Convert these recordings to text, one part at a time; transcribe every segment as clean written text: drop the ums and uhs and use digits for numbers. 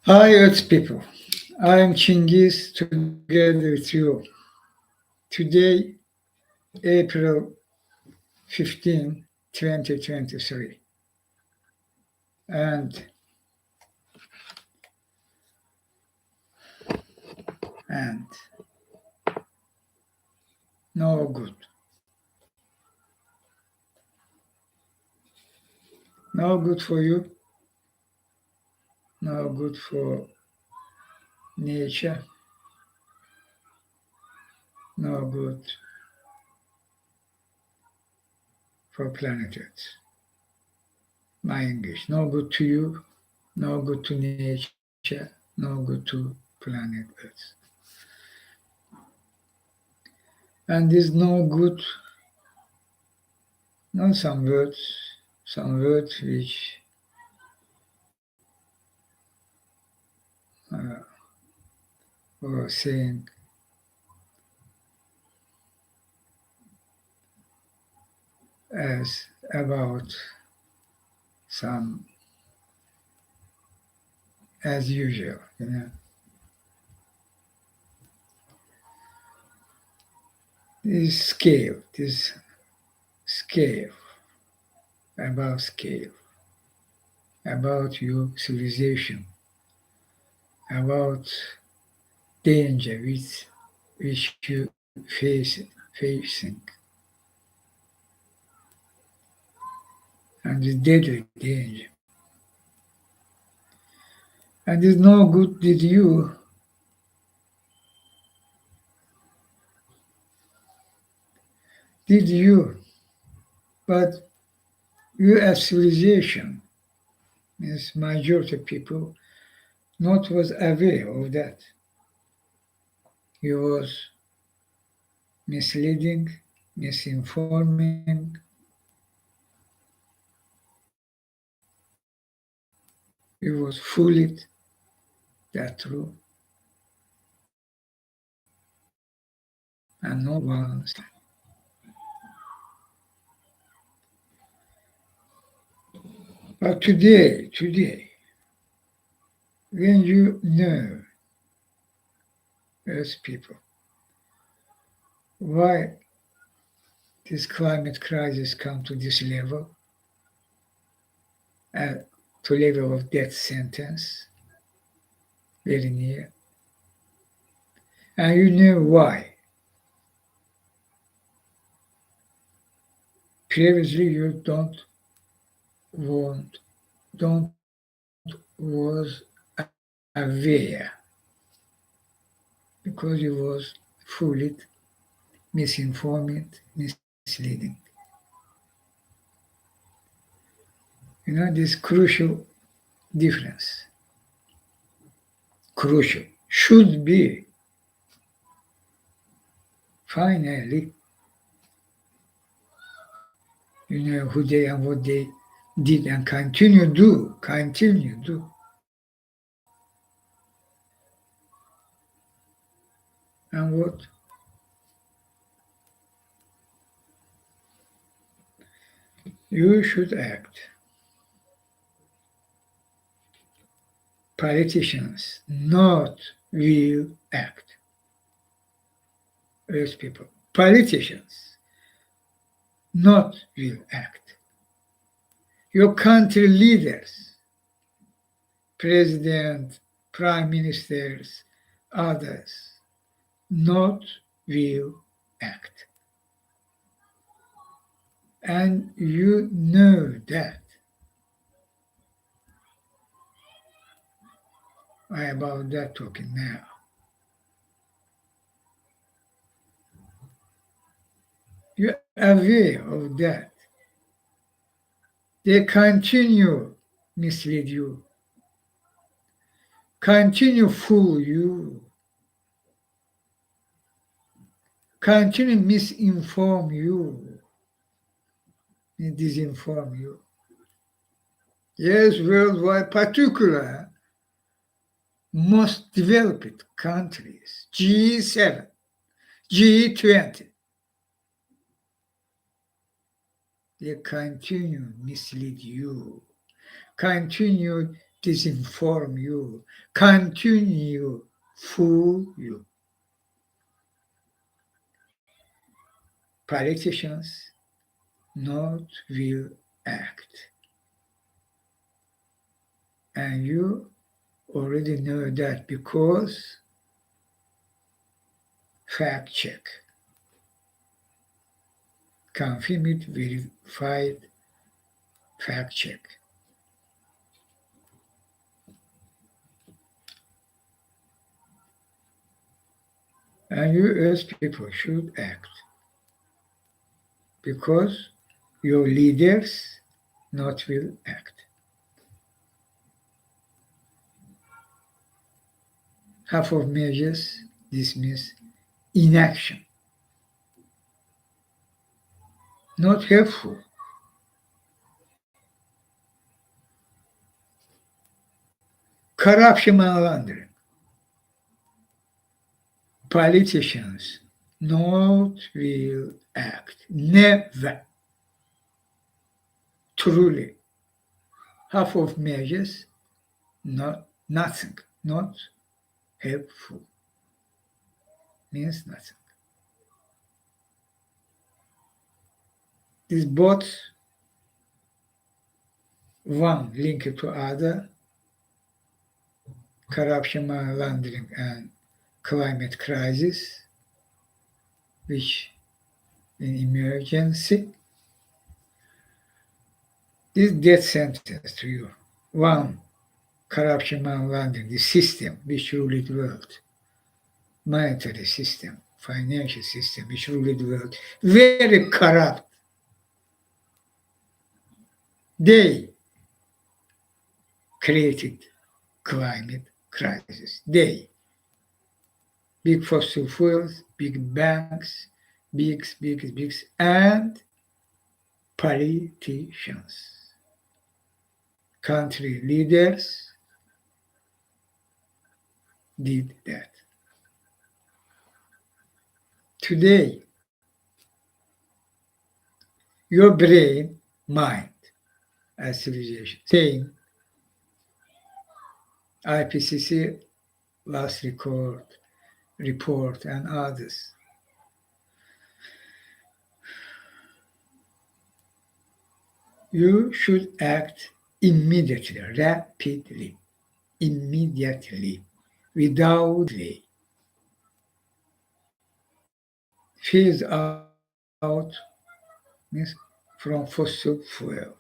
Hi, Earth people. I am Chinghiz together with you. Today, April 15, 2023. And, and no good. No good for you, no good for nature, no good for planet Earth. My English. No good to you, no good to nature, no good to planet Earth. And this no good, not some words which uh, were saying as about some as usual, this scale, scale, about your civilization, about danger which you facing, and the deadly danger. And it's no good did you, but you as civilization, means majority of people not was aware of that. He was misleading, misinforming, he was fooled, that true, and no one. But today, when you know as people why this climate crisis come to this level, uh, to level of death sentence, very near, and you know why. Previously, you want, don't was aware because you was fooled, misinformed, misleading. This crucial difference, crucial, should be finally, who they and what they did and continue do. And what you should act. Politicians not will act as people. Politicians not will act. Your country leaders, president, prime ministers, others, not will act. And you know that. I about that talking now. You're aware of that. They continue mislead you, continue fool you, continue misinform you, disinform you. Yes, worldwide, particular most developed countries, G7, G20, they continue mislead you. continue disinform you, continue fool you. Politicians not will act. And you already know that because fact check, confirmed, verified fact check. And you as people should act because your leaders not will act. Half of measures dismiss inaction, not helpful. Corruption and laundering. Politicians not will act. Never. Truly. Half of measures, not nothing, not helpful. Means nothing. These both one linked to other, corruption, money laundering, and climate crisis, which in emergency, this death sentence to you. One, corruption, money laundering, the system which ruled the world, monetary system, financial system which ruled the world, very corrupt. They created climate crisis. They, big fossil fuels, big banks, big, and politicians, country leaders did that. Today, your brain, mind, as civilization, saying IPCC last report and others. You should act immediately, rapidly, immediately, without delay. Phase out means from fossil fuel.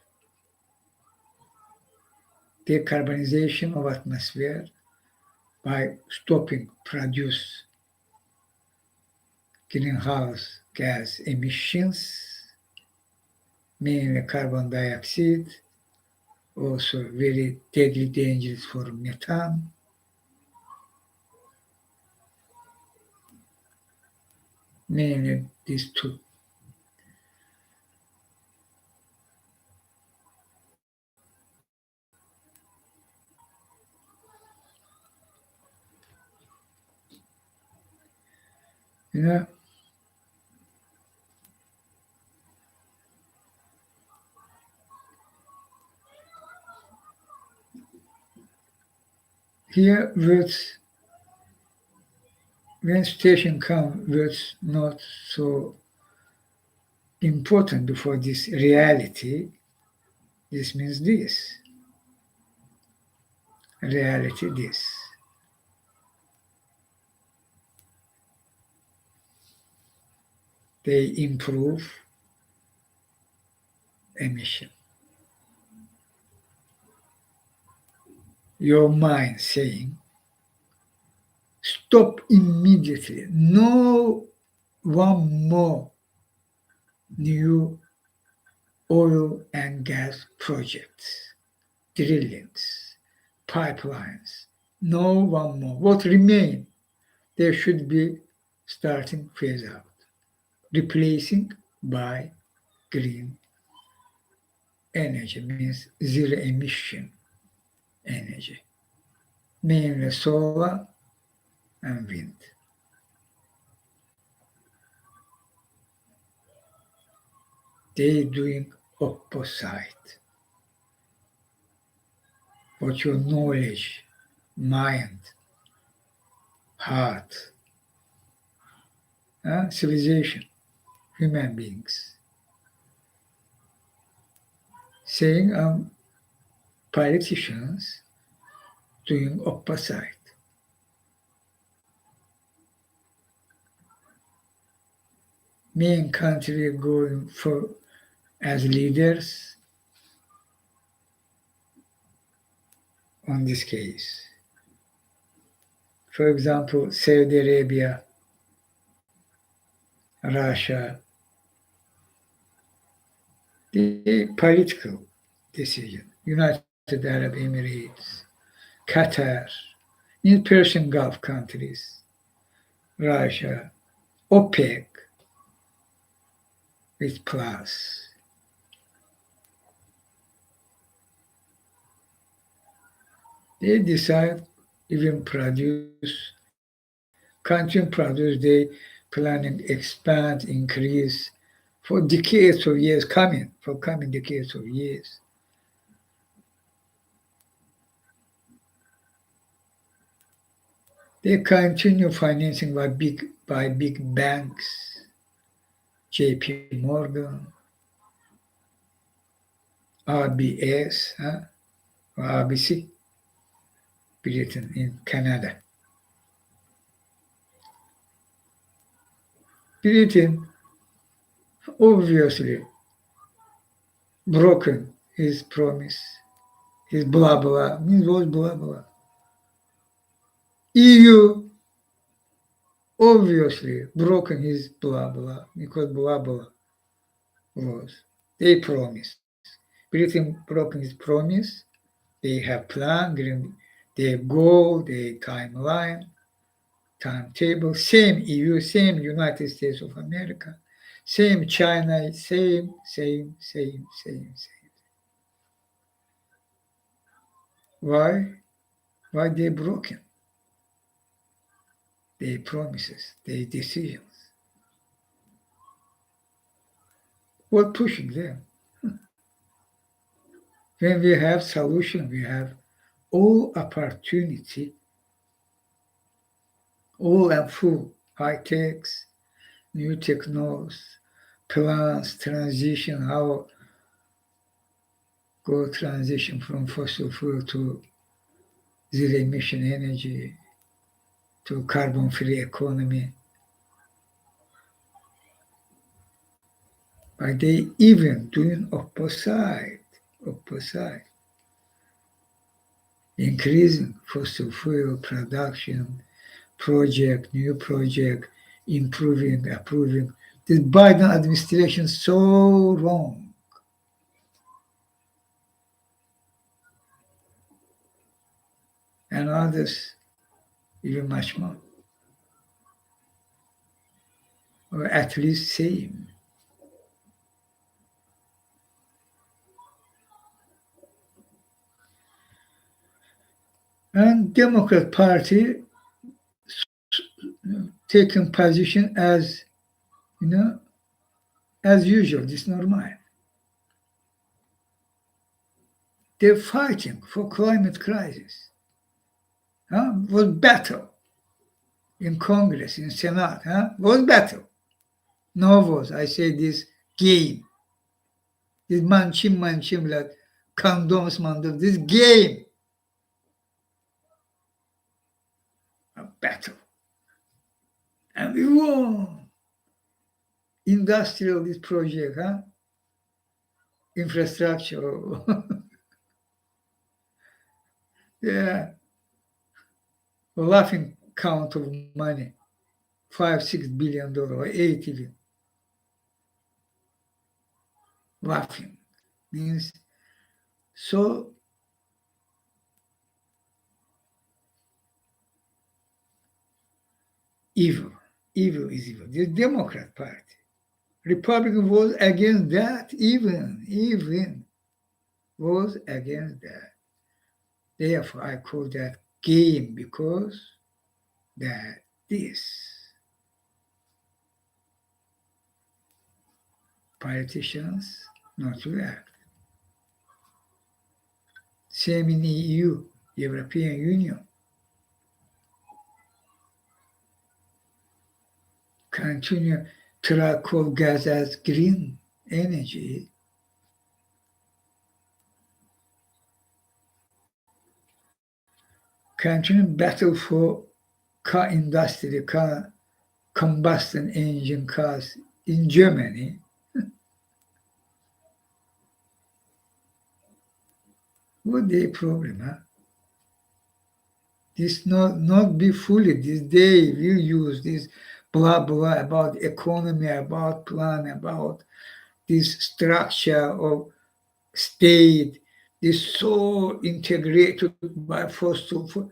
Decarbonization of atmosphere by stopping produce greenhouse gas emissions, mainly carbon dioxide, also very deadly dangerous for methane. Mainly these two. You know, here words, when situation come, words not so important for this reality. This means this. Reality this. They improve emission. Your mind saying, stop immediately. No one more new oil and gas projects, drillings, pipelines. No one more. What remain? There should be starting phase out, replacing by green energy means zero emission energy, mainly solar and wind. They doing opposite. about your knowledge, mind, heart, civilization, human beings, saying politicians doing opposite. Main country going for as leaders on this case. For example, Saudi Arabia, Russia, the political decision, United Arab Emirates, Qatar, in Persian Gulf countries, Russia, OPEC with plus. They decide even continue produce, they planning expand, increase for decades of years coming decades of years. They continue financing by big banks, JP Morgan, RBS, or RBC, Britain in Canada. Britain obviously broken his promise, his blah blah, means was blah blah. EU obviously broken his blah blah because blah blah was they promised. Britain broken his promise. They have plan, their goal, their timeline, timetable. Same EU, same United States of America, same China, same. Why? Why they broken? Their promises, their decisions. What pushing them? When we have solution, we have all opportunity, all and full high techs, new technologies, plans, transition, how go transition from fossil fuel to zero emission energy to carbon free economy. But they even doing opposite, increasing fossil fuel production, new project, improving, approving. The Biden administration so wrong. And others even much more. Or at least same. And Democrat Party taking position as, as usual, this normal. They're fighting for climate crisis. Was battle in Congress, in Senate, was battle. No was, I say this game. This manchim, like condoms, this game. A battle. And we won. Industrial, this project, infrastructure. Yeah. Laughing count of money. $5-6 billion or 8 even. Laughing. Means so evil. Evil is evil. The Democrat Party. Republican was against that, even was against that. Therefore, I call that game because that this politicians not to act. same in EU, European Union. Continue charcoal gas as green energy. Continue battle for car industry, car combustion engine cars in Germany. What the problem, huh? This not be fully, this they will use this blah blah about economy, about plan, about this structure of state, this so integrated by fossil fuel.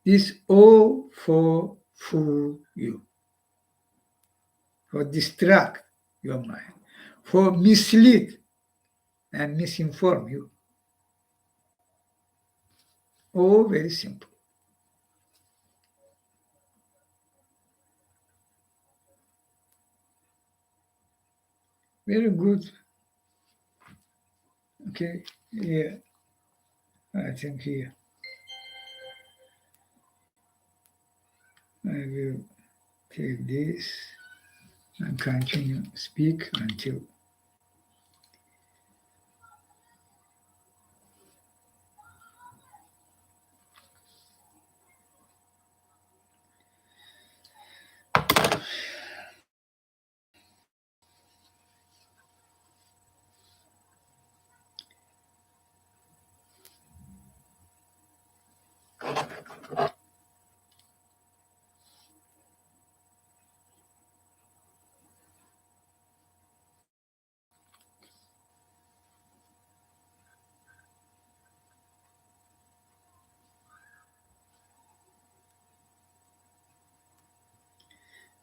This all for fool you, for distract your mind, for mislead and misinform you. All very simple. Very good. Okay, yeah, I think here I will take this and continue speak until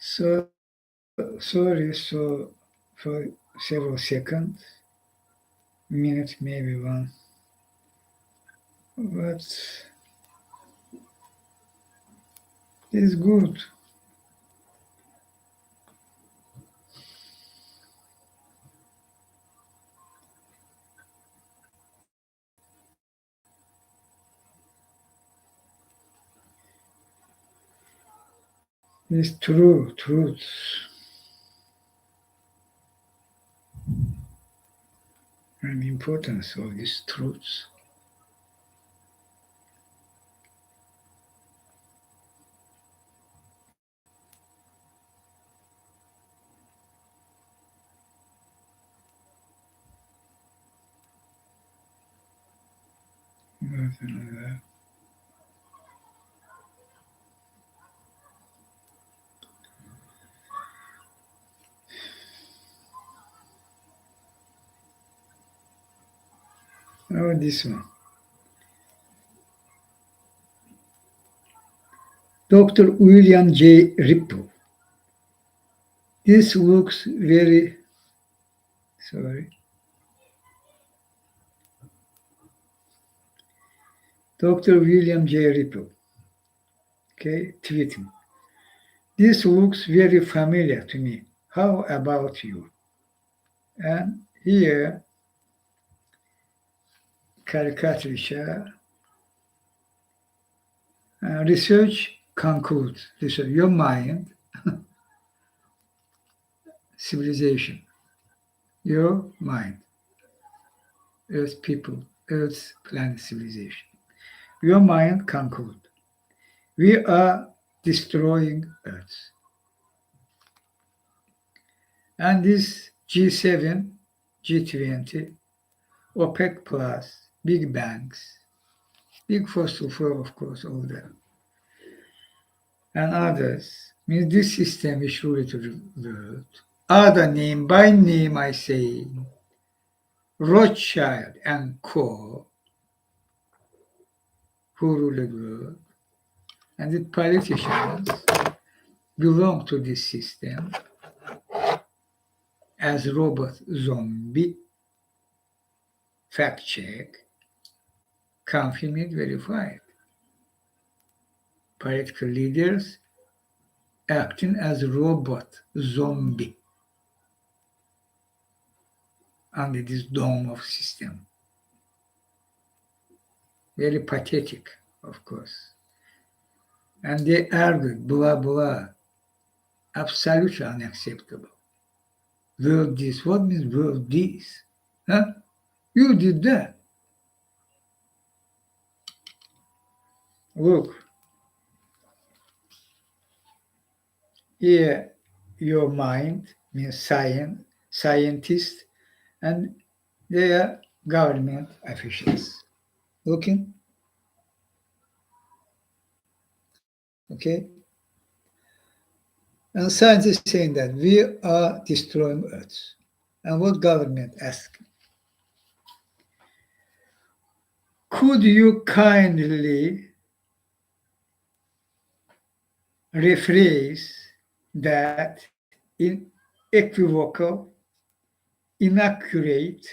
so sorry so for several seconds, minutes maybe one, but it's good. It's true, truth and importance of these truths. Oh, this one. Dr. William J. Ripple. This looks very, sorry. Dr. William J. Ripple, okay, tweeting. This looks very familiar to me. How about you? And here, caricature, research concludes, research, your mind, civilization, your mind, Earth people, Earth planet civilization. Your mind conclude. We are destroying Earth. And this G7, G20, OPEC plus, big banks, big fossil fuel, of course, all that, and others, means this system is ruled to the world. Other name, by name I say, Rothschild and Co., who rule the world, and the politicians belong to this system as robot zombie, fact check, confirm it, verified. Political leaders acting as robot zombie under this dome of system. very pathetic, of course. And they argued, blah, blah, absolutely unacceptable. World this, what means world this? Huh? You did that. Look, here your mind means science, scientists, and they are government officials. Looking, okay? And scientists saying that we are destroying Earth. And what government asking? Could you kindly rephrase that in equivocal, inaccurate,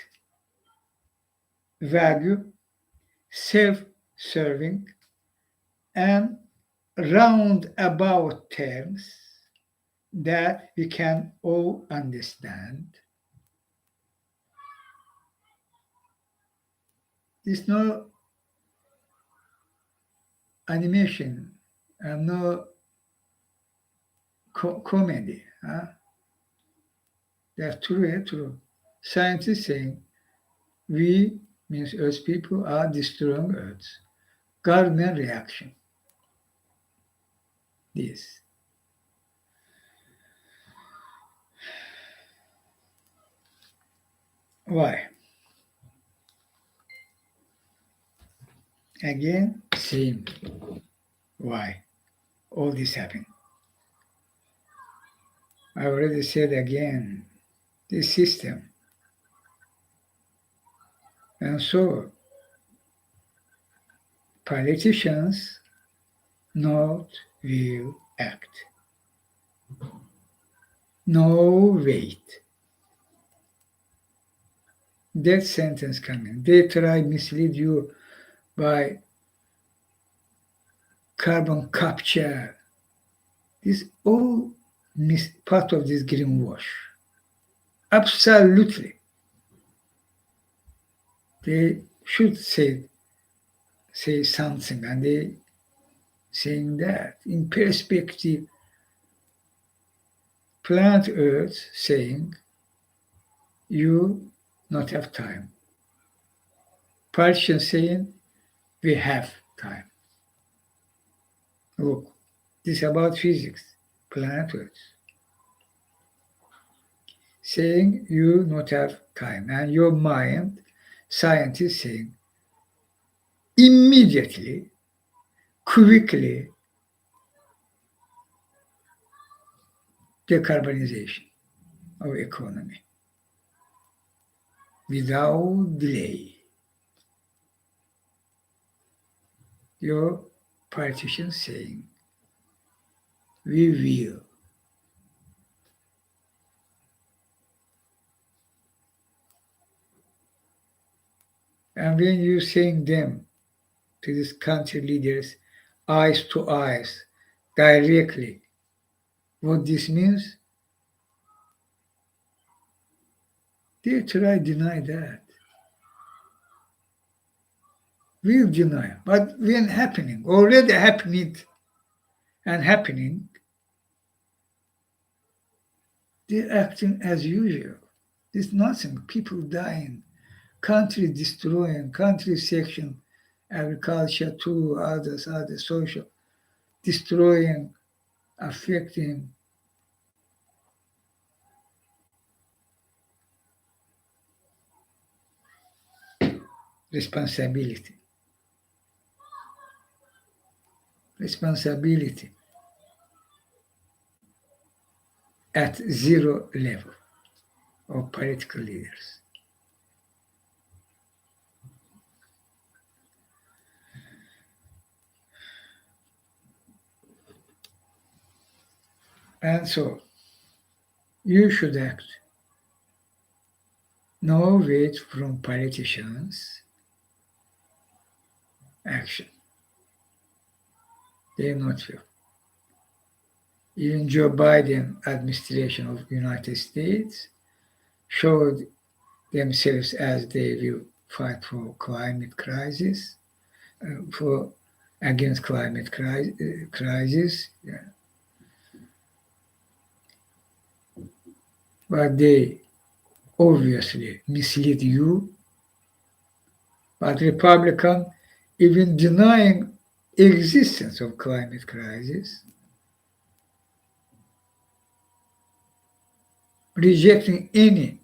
value, self-serving, and roundabout terms that we can all understand? There's no animation and no comedy. Huh? That's true. Scientists saying we, means Earth people, are destroying Earth. Government reaction. This. Why? Again, same. Why? All this happened. I already said again, this system. And so, politicians not will act. No wait. Death sentence coming. They try mislead you by carbon capture. This all part of this greenwash. Absolutely. They should say something, and they saying that in perspective, planet Earth saying you not have time. Politicians saying we have time. Look, this is about physics, planet Earth. Saying you not have time, and your mind, scientists saying immediately, quickly, decarbonization of economy without delay. Your politicians saying we will. And when you saying them to these country leaders, eyes to eyes, directly, what this means, they try deny that. Will deny. But when happening, already happening and happening, they're acting as usual. There's nothing. People dying, country destroying, country section, agriculture too, others, social, destroying, affecting. Responsibility. Responsibility at zero level of political leaders. And so you should act. No wait from politicians. Action. They not will. Even Joe Biden administration of United States showed themselves as they will fight for climate crisis. for against climate crisis, yeah. But they obviously mislead you. But Republican, even denying existence of climate crisis, rejecting any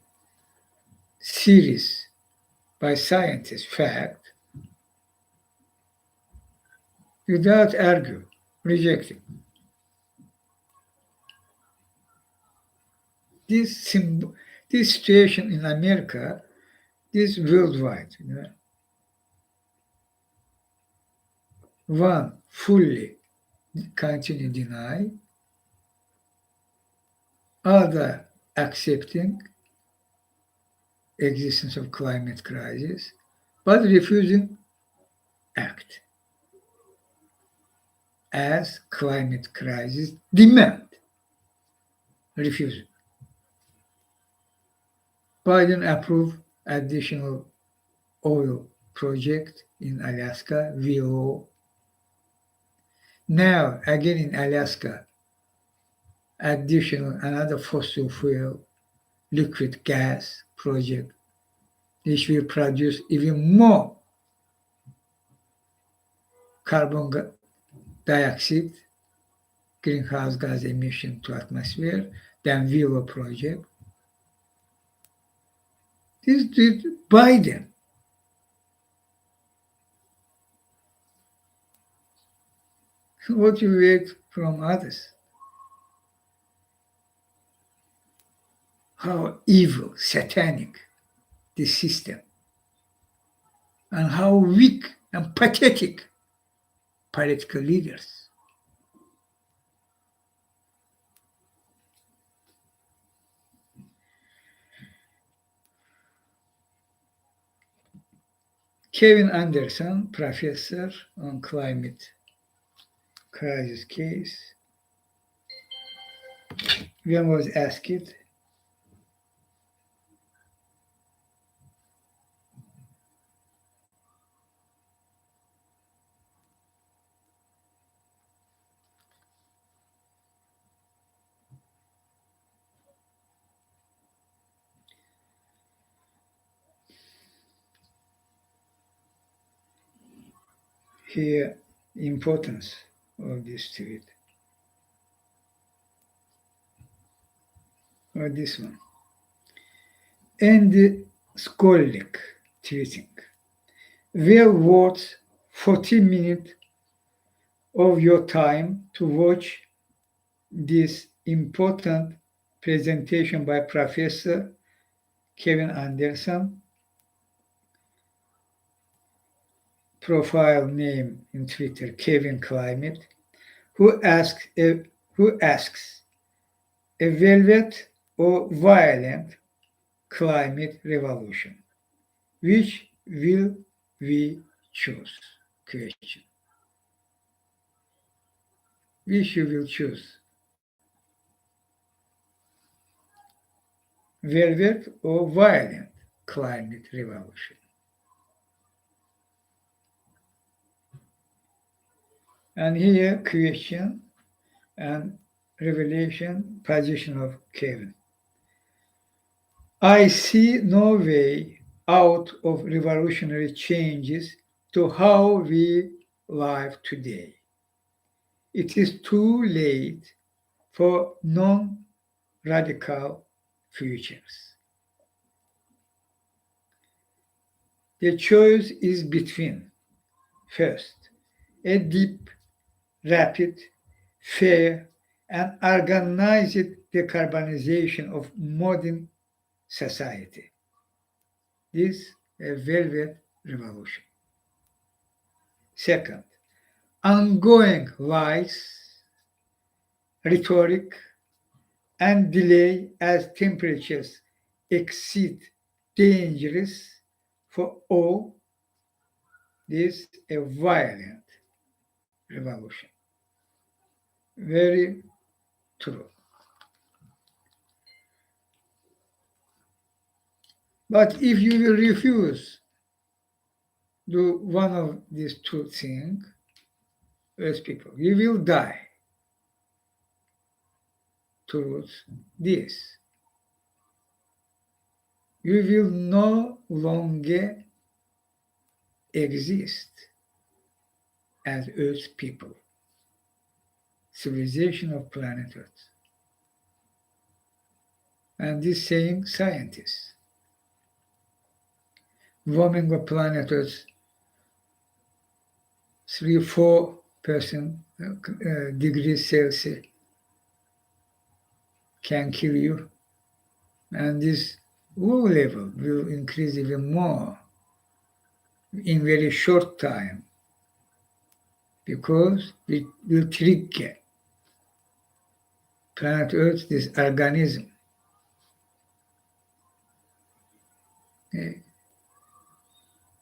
serious by scientists fact without argue, rejecting. This, this situation in America is worldwide. You know. One fully continue deny, other accepting existence of climate crisis, but refusing act as climate crisis demand. Refusing. Biden approved additional oil project in Alaska, VO. Now, again in Alaska, additional another fossil fuel liquid gas project, which will produce even more carbon dioxide, greenhouse gas emission to atmosphere than VO project. This did Biden. What you wait from others? How evil, satanic this system, and how weak and pathetic political leaders. Kevin Anderson, professor on climate crisis case, when was asked, here importance of this tweet, or this one. And Skolnik tweeting, well worth 40 minutes of your time to watch this important presentation by Professor Kevin Anderson, profile name in Twitter, Kevin Climate, who asks a velvet or violent climate revolution. Which will we choose? Question. Which you will choose? Velvet or violent climate revolution? And here question and revelation position of Kevin. I see no way out of revolutionary changes to how we live today. It is too late for non radical futures. The choice is between, first, a deep, rapid, fair, and organized decarbonization of modern society. This a velvet revolution. Second, ongoing lies, rhetoric, and delay as temperatures exceed dangerous for all. This a violent revolution. Very true. But if you will refuse do one of these two things, Earth people, you will die towards this. You will no longer exist as Earth people, civilization of planet Earth. And this saying scientists. Warming of planet Earth 3-4% degrees Celsius can kill you, and this low level will increase even more in very short time because it will trigger planet Earth, this organism,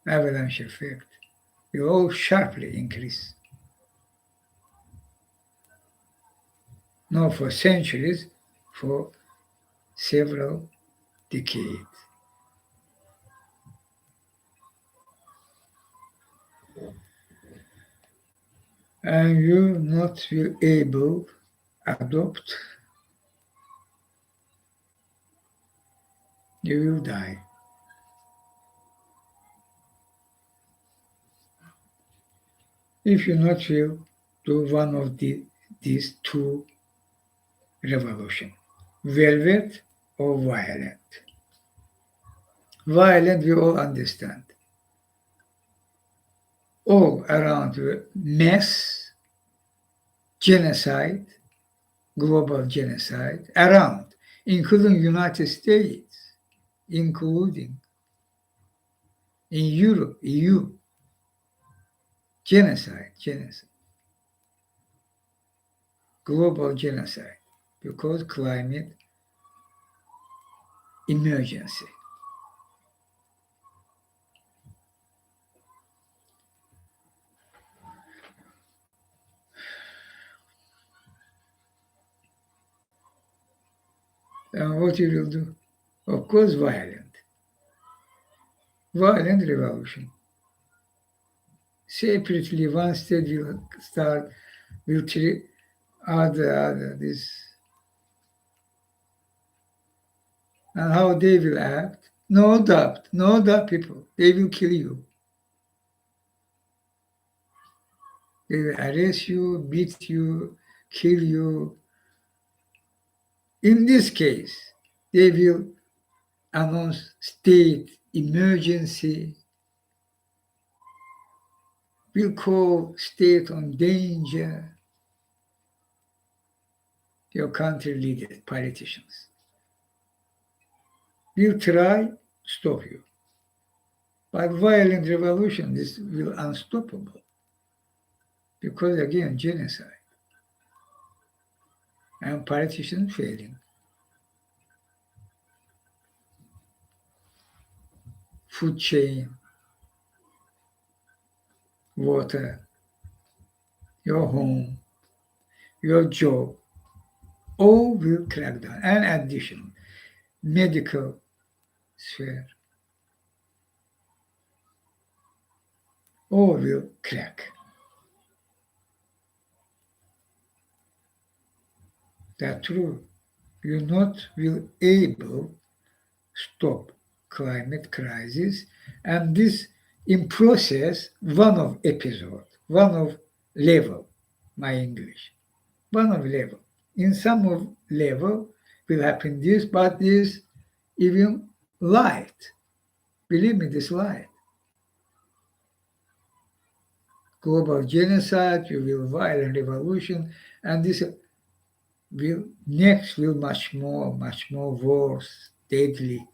avalanche effect will all sharply increase. Not for centuries, for several decades. And you not will able adopt, you will die. If you not will do one of these two revolution, velvet or violent. Violent we all understand. All around mass, genocide, global genocide, around, including United States, including in Europe, EU, genocide, global genocide, because climate emergency. And what you will do? Of course, violent revolution. Separately, one state will start, will treat other this, and how they will act. No doubt, people, they will kill you. They will arrest you, beat you, kill you. In this case, they will announce state emergency, will call state on danger. Your country leaders, politicians, will try to stop you. But violent revolution, this will unstoppable. Because again, genocide. And politicians failing. Food chain, water, your home, your job, all will crack down. And additional, medical sphere, all will crack. That's true. You not will able stop climate crisis, and this in process one of episode, one of level, my English, one of level. In some of level will happen this, but this even light. Believe me, this light. Global genocide, you will violent revolution, and this will next will much more worse, deadly.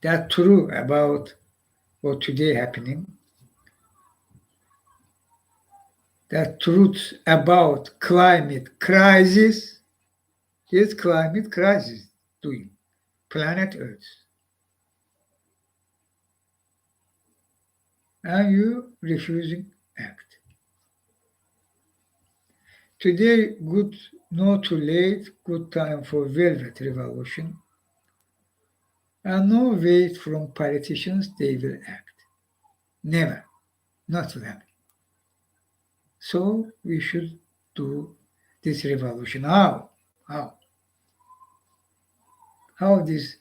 That's true about what today happening. The truth about climate crisis is climate crisis doing planet Earth. And you refusing act. Today, good, not too late, good time for velvet revolution. And no wait from politicians, they will act. Never. Not will happen. So we should do this revolution. How? How? How this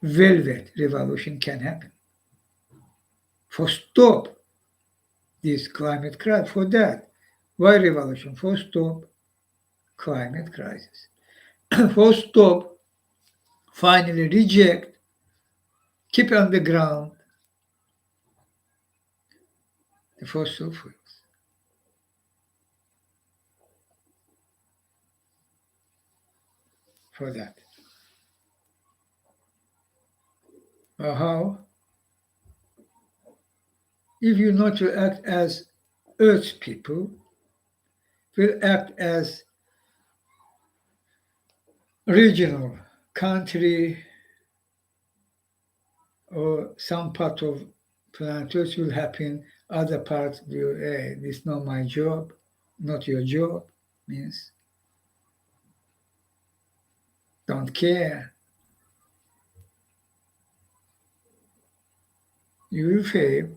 velvet revolution can happen? For stop this climate crisis. For that, why revolution? For stop climate crisis. For stop, finally reject, keep on the ground the fossil fuels. For that. How? If you not to act as Earth people, will act as regional country or some part of planet Earth will happen, other part will, hey, this is not my job, not your job, means don't care. You will fail.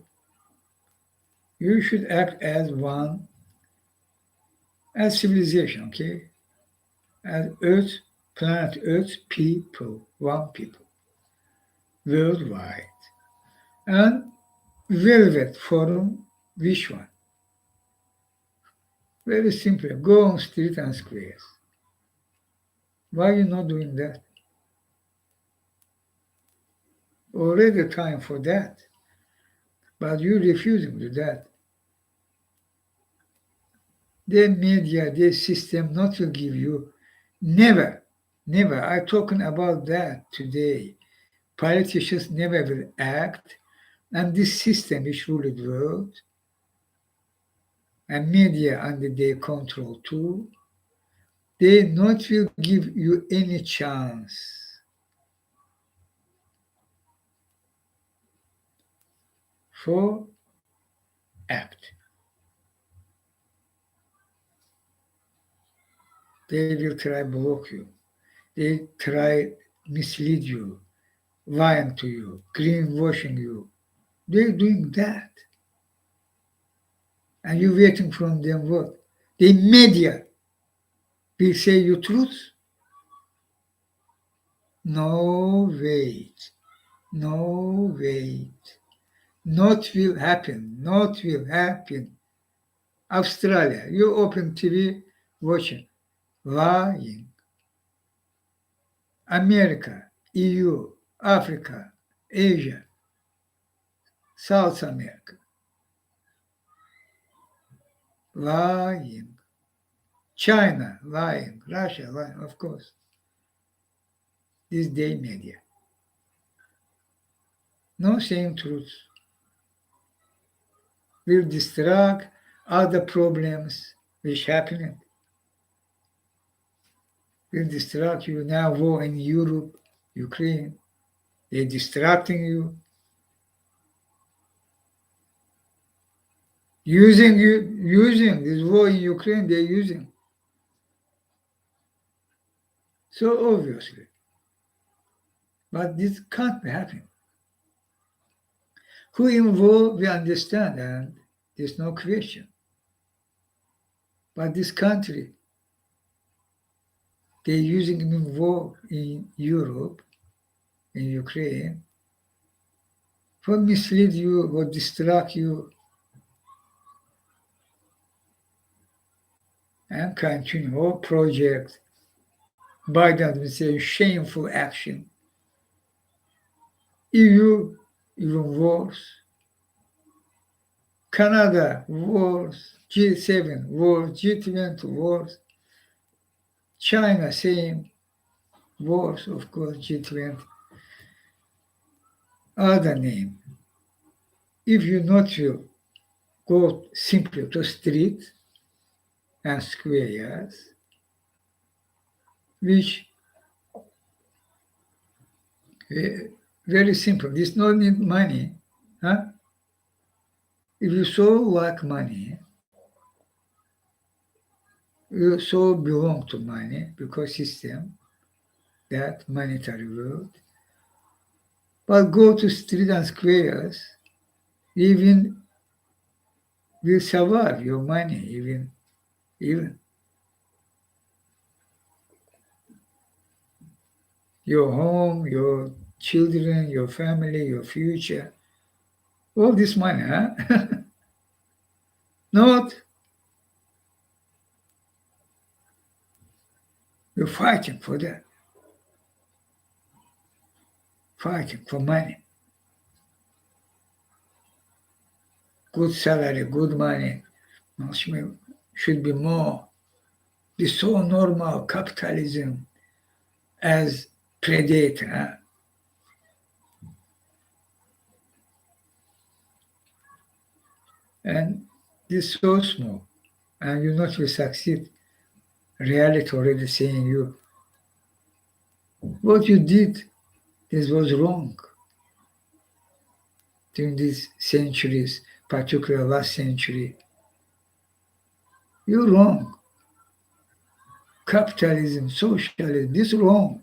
You should act as one, as civilization, okay? As Earth, planet Earth people, one people, worldwide. And Velvet Forum, which one? Very simple. Go on street and squares. Why are you not doing that? Already time for that. But you refusing to do that. The media, the system not will give you. Never, never. I'm talking about that today. Politicians never will act, and this system which rule the world, and media under their control too, they not will give you any chance for act. They will try block you. They try mislead you, lying to you, greenwashing you. They're doing that. And you're waiting from them what? The media will say you truth? No, wait. No, wait. Not will happen. Not will happen. Australia, you open TV, watching. Lying. America, EU, Africa, Asia, South America. Lying. China, lying. Russia, lying, of course. This day media. No saying truth. Will distract other problems which happening. Will distract you now war in Europe, Ukraine. They're distracting you. Using this war in Ukraine, they're using. So obviously. But this can't happen. Who involved, we understand, and there's no question. But this country, they're using in war in Europe, in Ukraine, for mislead you or distract you and continue all project. Biden administration shameful action. EU even worse. Canada worse. G7 worse. G20 worse. China same worse, of course, G20. Other name. If you not will go simply to street and squares, which very simple. This no need money. Huh? If you so like money, you so belong to money because system, that monetary world. But go to street and squares even will survive your money, even your home, your children, your family, your future, all this money, huh? Not you're fighting for that, fighting for money, good salary, good money, should be more. It's so normal capitalism as predator, huh? And this so small, and you not will succeed. Reality already saying you what you did, this was wrong during these centuries, particularly last century. You're wrong. Capitalism, socialism, this wrong.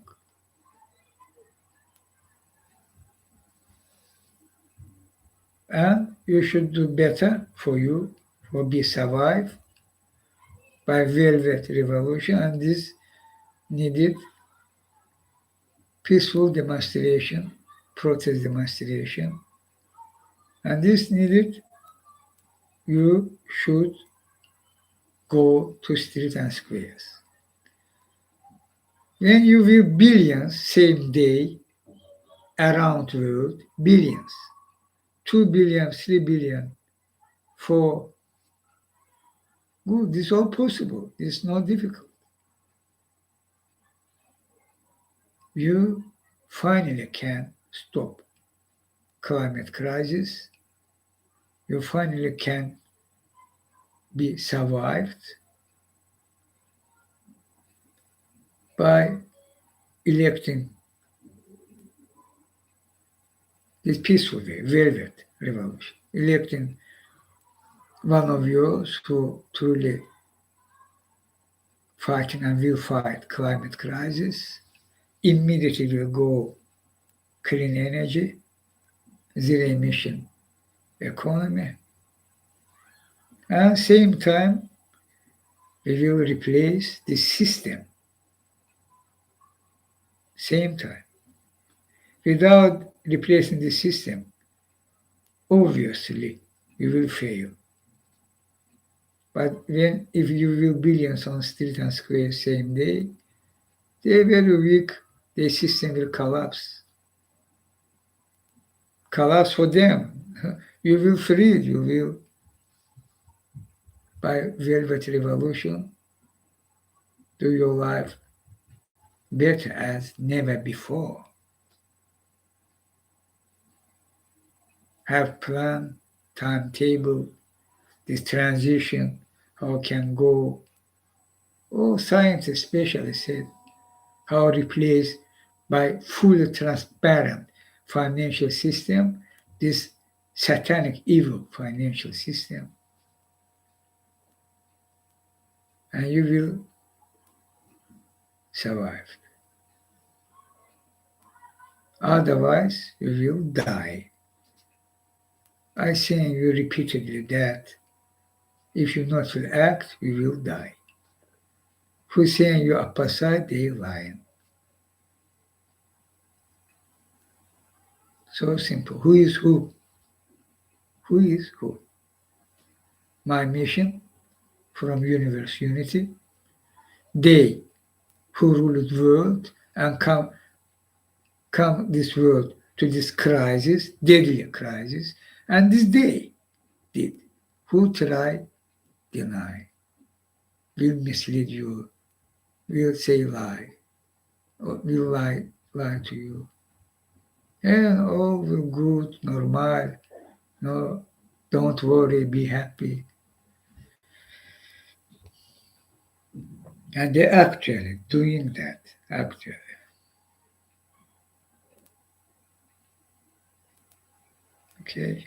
And you should do better for you, for be survived by velvet revolution, and this needed peaceful demonstration, protest demonstration, and this needed you should go to streets and squares. When you will billions same day around the world, billions, 2 billion, 3 billion, 4, good, this is all possible. It's not difficult. You finally can stop climate crisis. You finally can be survived by electing this peaceful way, velvet revolution, electing one of yours who truly fighting and will fight climate crisis, immediately will go clean energy, zero emission economy, and same time we will replace the system. Same time. Without replacing the system, obviously you will fail. But when if you will billions on street and square same day, they very weak, the system will collapse. Collapse for them. You will free, you will by velvet revolution do your life better as never before. Have plan, timetable, this transition, how can go. All scientists especially said how replace by fully transparent financial system this satanic evil financial system, and you will survive. Otherwise, you will die. I saying you repeatedly that if you not will act, you will die. Who's saying you opposite, they lying. So simple. Who is who? Who is who? My mission from universe unity. They who rule the world and come this world to this crisis, deadly crisis, and this day did. Who try deny, will mislead you, will say lie, or will lie to you. And all will good, normal, no, don't worry, be happy. And they're actually doing that, actually. Okay.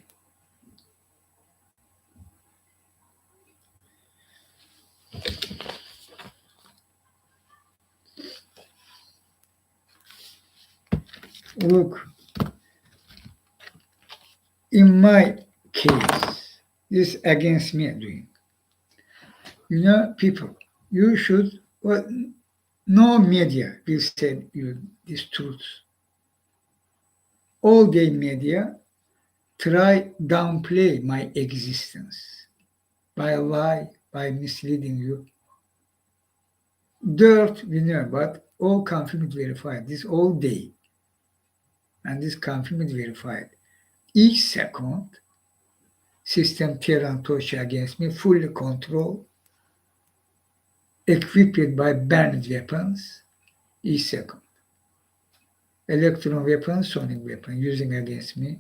Look, in my case. This against me doing. People, you should, well, no media will say you this truth. All day media try downplay my existence by lie, by misleading you. Dirt, we know, but all confirmed verified. This all day, and this confirmed verified. Each second, system tear and torture against me, fully controlled, equipped by banned weapons, each second. Electron weapons, sonic weapons using against me,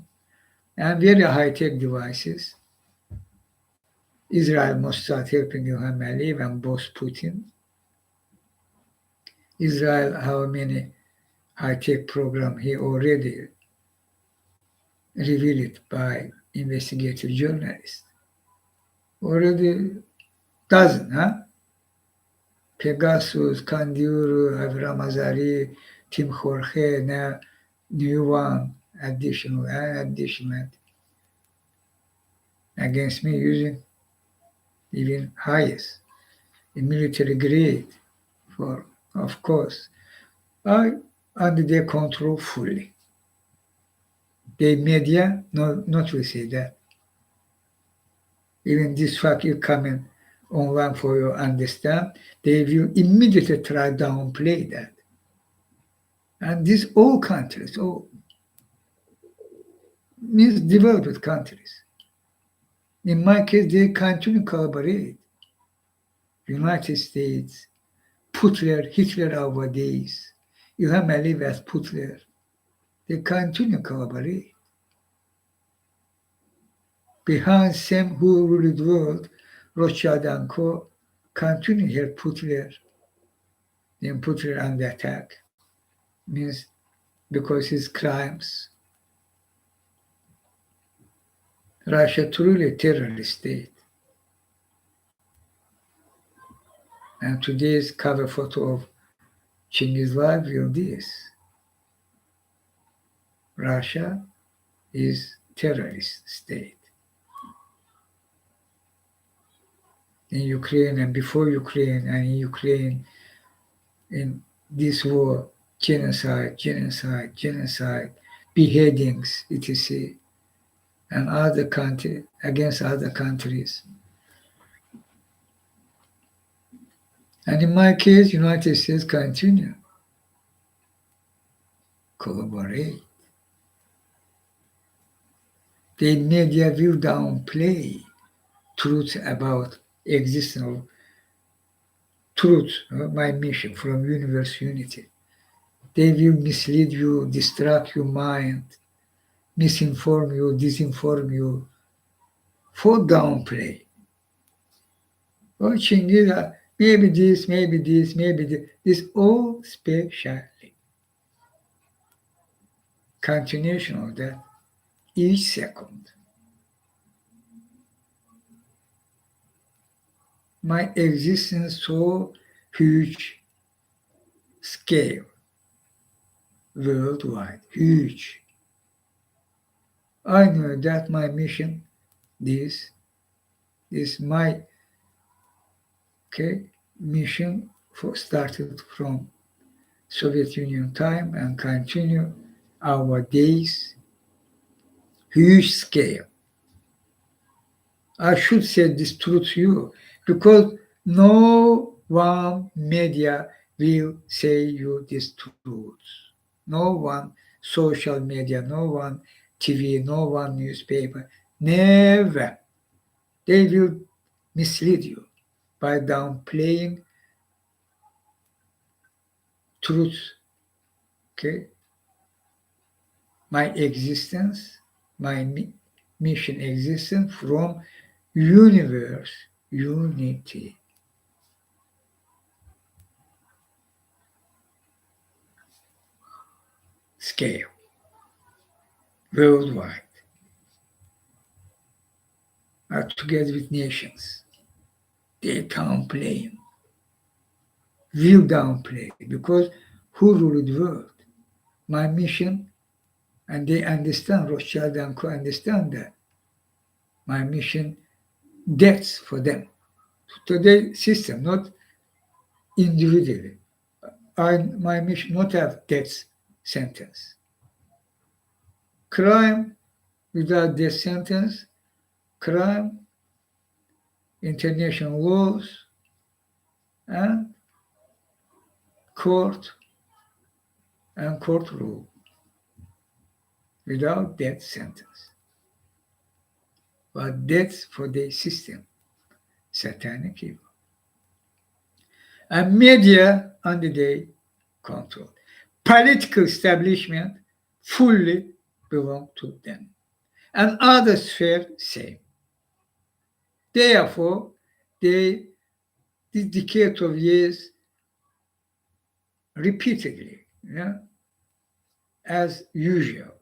and very high-tech devices. Israel Mossad helping Ilham Aliyev and boss Putin. Israel, how many high-tech program he already revealed by investigative journalists. Already dozen, huh? Pegasus, Kandiru, Avram Azari, Tim Jorge, now new one, additional against me using even highest, in military grade for, of course, I under their control fully. The media, not will say that. Even this fact you coming online for you understand, they will immediately try downplay that. And these all countries, all means developed countries. In my case, they continue to collaborate. United States, Hitler our days, Ilham Aliyev as Hitler. They continue to collaborate. Behind Sam who ruled the world, Rothschild and Co. continue to help Hitler. Then Hitler under attack. Means because his crimes. Russia truly a terrorist state. And today's cover photo of Chinghiz life will this. Russia is terrorist state. In Ukraine and before Ukraine and in Ukraine, in this war, genocide, beheadings, etc., and other country against other countries. And in my case, United States continue collaborate. The media will downplay truth about existence of truth, my mission from universe unity. They will mislead you, distract your mind, misinform you, disinform you, for downplay. Oh, Chinghiz, maybe this, maybe this, maybe this. This all specially. Continuation of that each second. My existence so huge scale, worldwide, huge. I know that my mission, this is my mission started from Soviet Union time and continue our days, huge scale. I should say this truth to you because no one media will say you this truth. No one social media, no one TV, no one newspaper, never. They will mislead you by downplaying truth, my existence, my mission existence from universe unity. Scale, worldwide, are together with nations. They downplay, will downplay, because who ruled the world? My mission, and they understand, Rothschild and Co understand that. My mission, debts for them. Today system, not individually. My mission not have death sentence. Crime without death sentence, crime, international laws, and court and court rule without death sentence. But death for the system, satanic evil. And media under their control. Political establishment fully belong to them. And other sphere same. Therefore, they, this decade of years, repeatedly, as usual,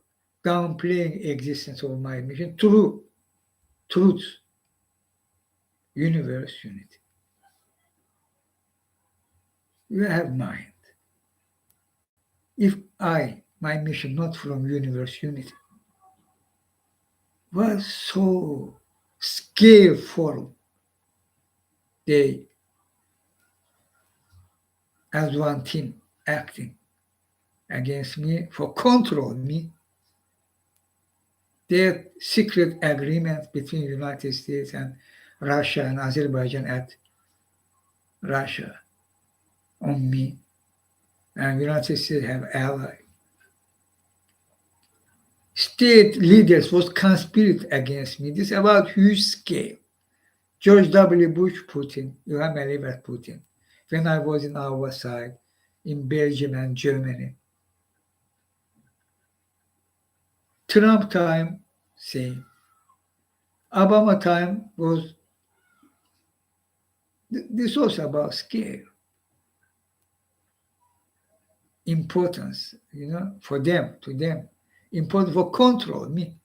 downplaying existence of my mission, truth, universe, unity. You have mind. If my mission not from universe unity, was so skillful, they as one team acting against me for control me. Their secret agreement between United States and Russia and Azerbaijan at Russia on me, and United States have allies. State leaders was conspired against me. This is about huge scale. George W. Bush, Putin, you have met Putin. When I was in our side, in Belgium and Germany. Trump time, same. Obama time was, this was about scale. Importance, for them, to them. Important for control, me.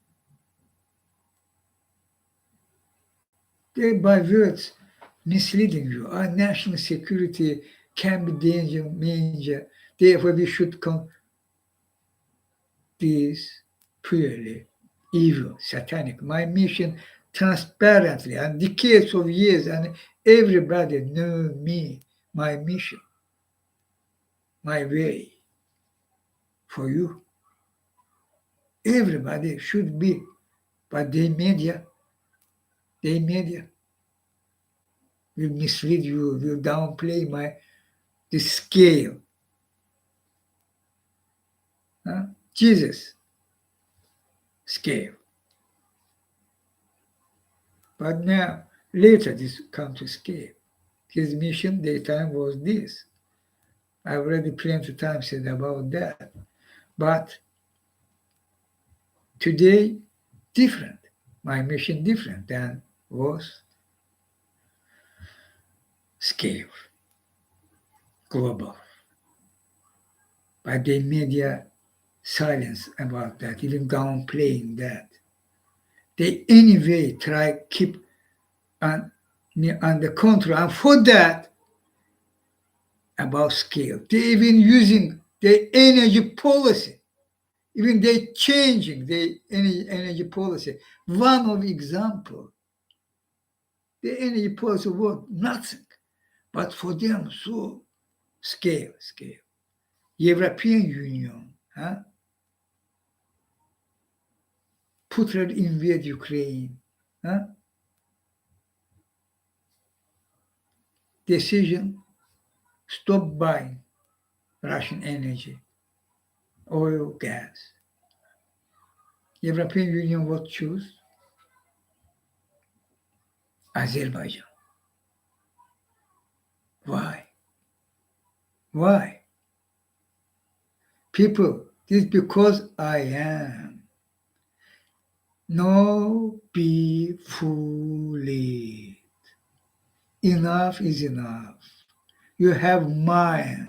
They, by words, misleading you. Our national security can be danger. Therefore, we should come. This purely evil, satanic. My mission, transparently, and decades of years, and everybody know me, my mission, my way for you. Everybody should be, but the media will mislead you, will downplay the scale. Jesus scale. But now, later this come to scale. His mission, daytime, was this. I already plenty of times said about that. But today, different. My mission different than was scale, global. But the media silence about that, even downplaying that. They anyway try keep under control. And for that, about scale, they even using the energy policy. Even they changing the energy policy. One of example, the energy policy was nothing, but for them, so scale. European Union, Putin invade Ukraine, decision, stop buying Russian energy, oil, gas. European Union would choose Azerbaijan. Why? People, this is because I am. No, be foolish. Enough is enough. You have mind.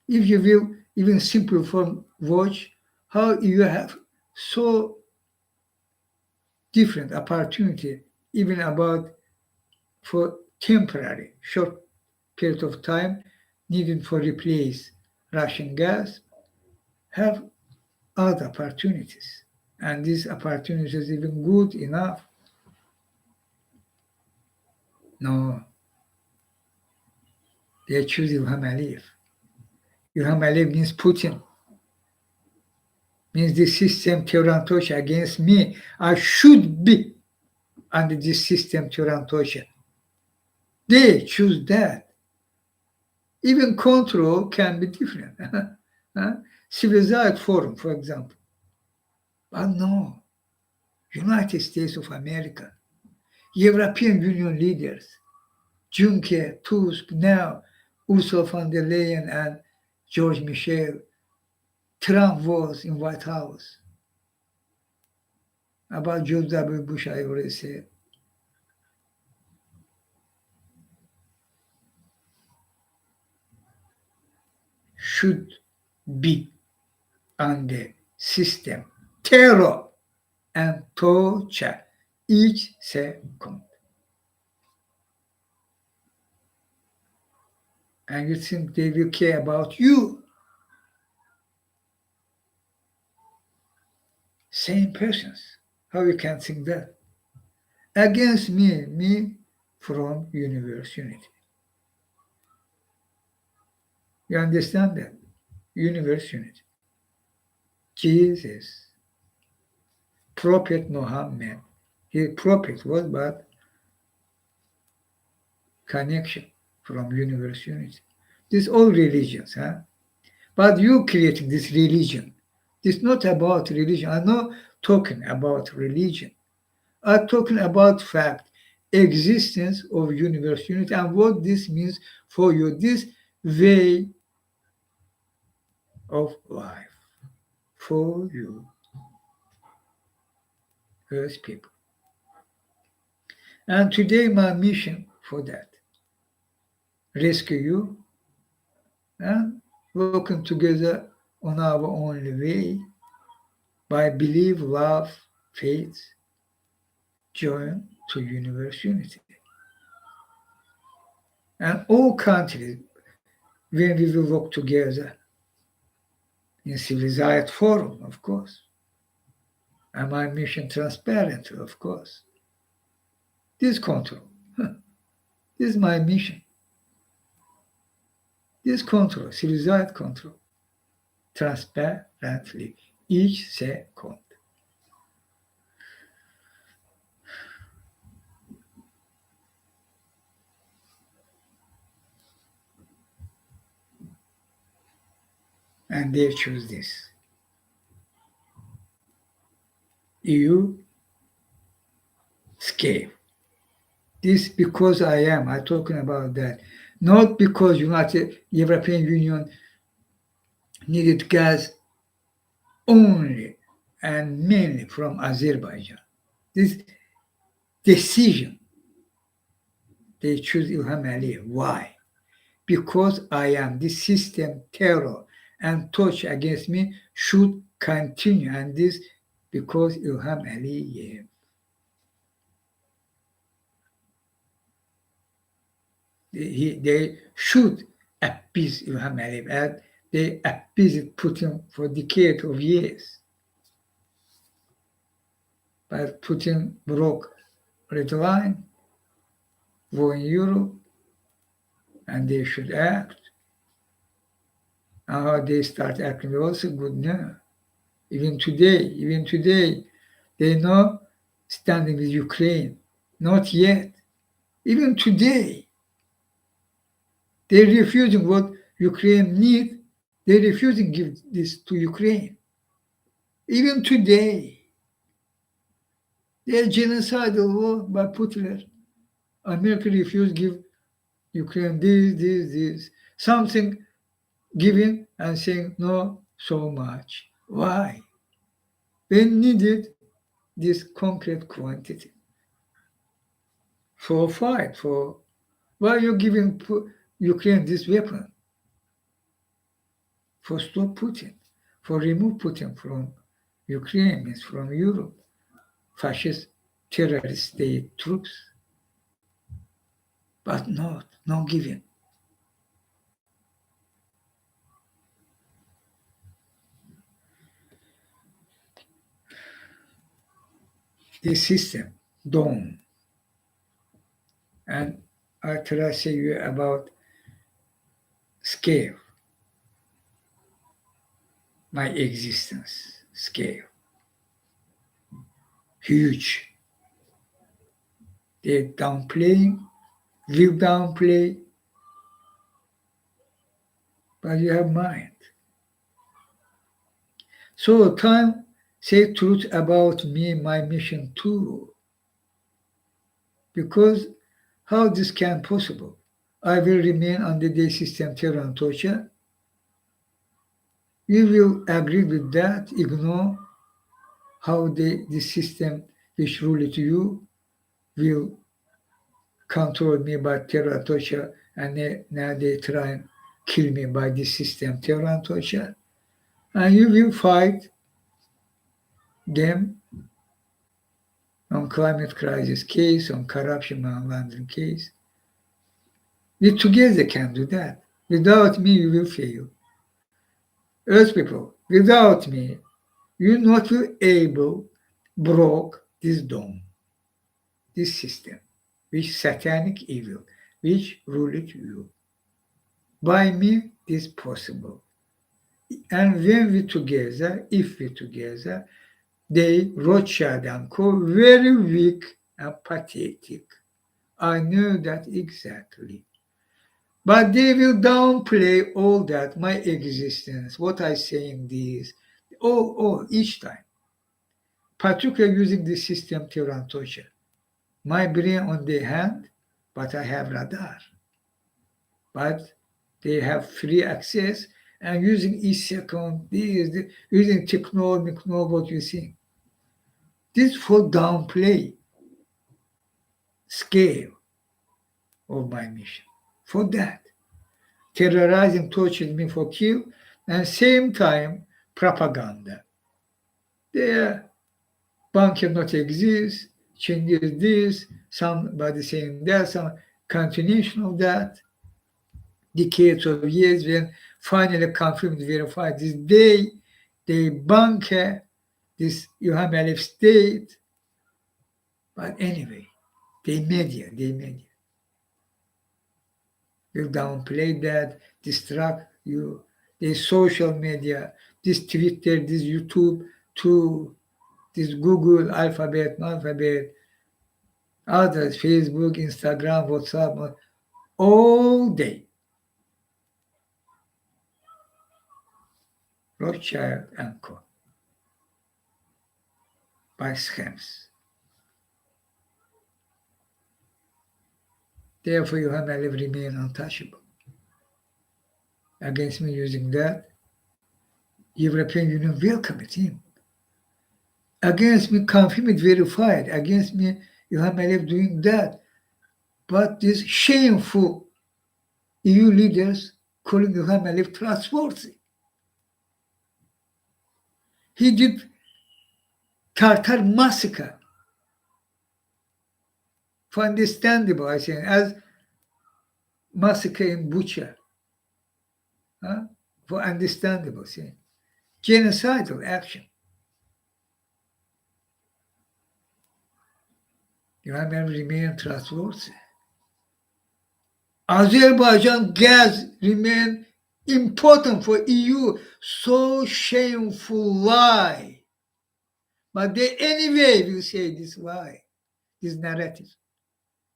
If you will even simple form watch, how you have so different opportunity, even about for temporary, short period of time, needed for replace Russian gas, have other opportunities. And this opportunity is even good enough. No, they choose Ilham Aliyev. Ilham Aliyev means Putin. Means the system Teorantosh against me. I should be under this system Teorantosh. They choose that. Even control can be different. Civilized forum, for example. But no, United States of America, European Union leaders, Juncker, Tusk, now Ursula von der Leyen and George Michel, Trump was in White House. About George W. Bush, I already said. Should be under system terror and torture each second. And you think they will care about you? Same persons. How you can think that? Against me from universe unity. You understand that? Universe unity. Jesus, Prophet Muhammad, he prophet was but connection from universe unity. This all religions, huh? But you creating this religion. It's not about religion. I'm not talking about religion. I'm talking about fact, existence of universe unity and what this means for you, this way of life for you, Earth people. And today my mission for that, rescue you and working together on our only way by belief, love, faith, join to universe unity. And all countries, when we will work together in civilized forum, of course. And my mission transparent, of course. This control. This is my mission. This control, civilized control, transparently, each second. And they choose this. You escape. This because I'm talking about that. Not because United European Union needed gas only and mainly from Azerbaijan. This decision, they choose Ilham Aliyev. Why? Because this system terror and torture against me should continue. And this because Ilham Aliyev. They should appease Ilham Aliyev, and they appeased Putin for decades of years. But Putin broke red line, war in Europe, and they should act. And how they start acting also good now. Even today, they know standing with Ukraine. Not yet. Even today, they're refusing what Ukraine needs. They're refusing to give this to Ukraine. Even today, they're genocidal war by Putin. America refused to give Ukraine this. Something giving and saying no so much. Why? They needed this concrete quantity for fight. For why are you giving Ukraine this weapon? For stop Putin, for remove Putin from Ukraine, means from Europe, fascist terrorist state troops. But not giving. the system, dome. And I try to say you about scale, my existence, scale, huge. They downplaying, will downplay, but you have mind. So time say truth about me, my mission too. Because how this can possible? I will remain under the system terror and torture. You will agree with that, ignore how the system which rule it you will control me by terror and torture, and now they try and kill me by this system terror and torture. And you will fight them on climate crisis case, on corruption money laundering case. We together can do that. Without me, you will fail. Earth people, without me, you not will able broke this dome, this system, which satanic evil, which ruled you. By me, this possible. And when we together, if we together, they Rothschild and Co. very weak and pathetic. I know that exactly. But they will downplay all that, my existence, what I say in this, each time. Particularly using the system Tehran torture. My brain on the hand, but I have radar. But they have free access and using each second, using technology, what you think. This for downplay scale of my mission. For that. Terrorizing, torturing me for kill, and same time propaganda. Their bunker not exist, Chinghiz this, somebody saying that, some continuation of that, decades of years when finally confirmed, verified this day, they bunker this Ilham Aliyev state. But anyway, they media will downplay that, distract you. The social media, this Twitter, this YouTube, to this Google, alphabet, others, Facebook, Instagram, WhatsApp, all day. Rothschild and Co. by scams. Therefore, Ilham Aliyev remain untouchable. Against me using that, European Union welcomed him. Against me, confirmed, verified. Against me, Ilham Aliyev doing that. But these shameful EU leaders calling Ilham Aliyev trustworthy. He did Tartar massacre. For understandable, I say, as massacre in Bucha. For understandable, say. Genocidal action. Ilham Aliyev remain trustworthy. Azerbaijan gas remain important for EU. So shameful lie. But they anyway will say this lie, this narrative.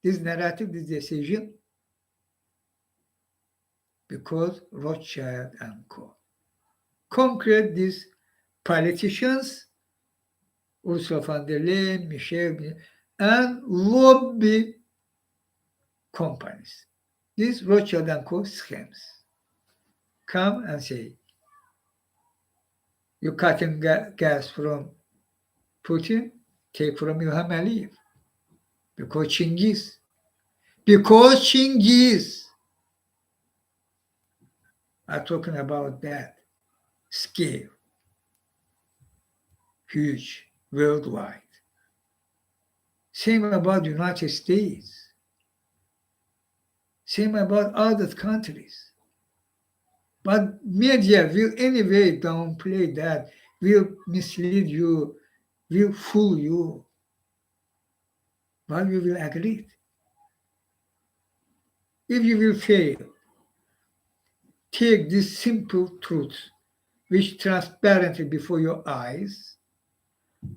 This narrative, this decision, because Rothschild and Co. Concrete these politicians, Ursula von der Leyen, Michel, and lobby companies. These Rothschild and Co. schemes come and say, you're cutting gas from Putin, take from Ilham Aliyev. Because Chinghiz are talking about that scale, huge, worldwide. Same about the United States. Same about other countries. But media will anyway downplay that, will mislead you, will fool you. but you will agree. If you will fail, take these simple truths which transparently before your eyes,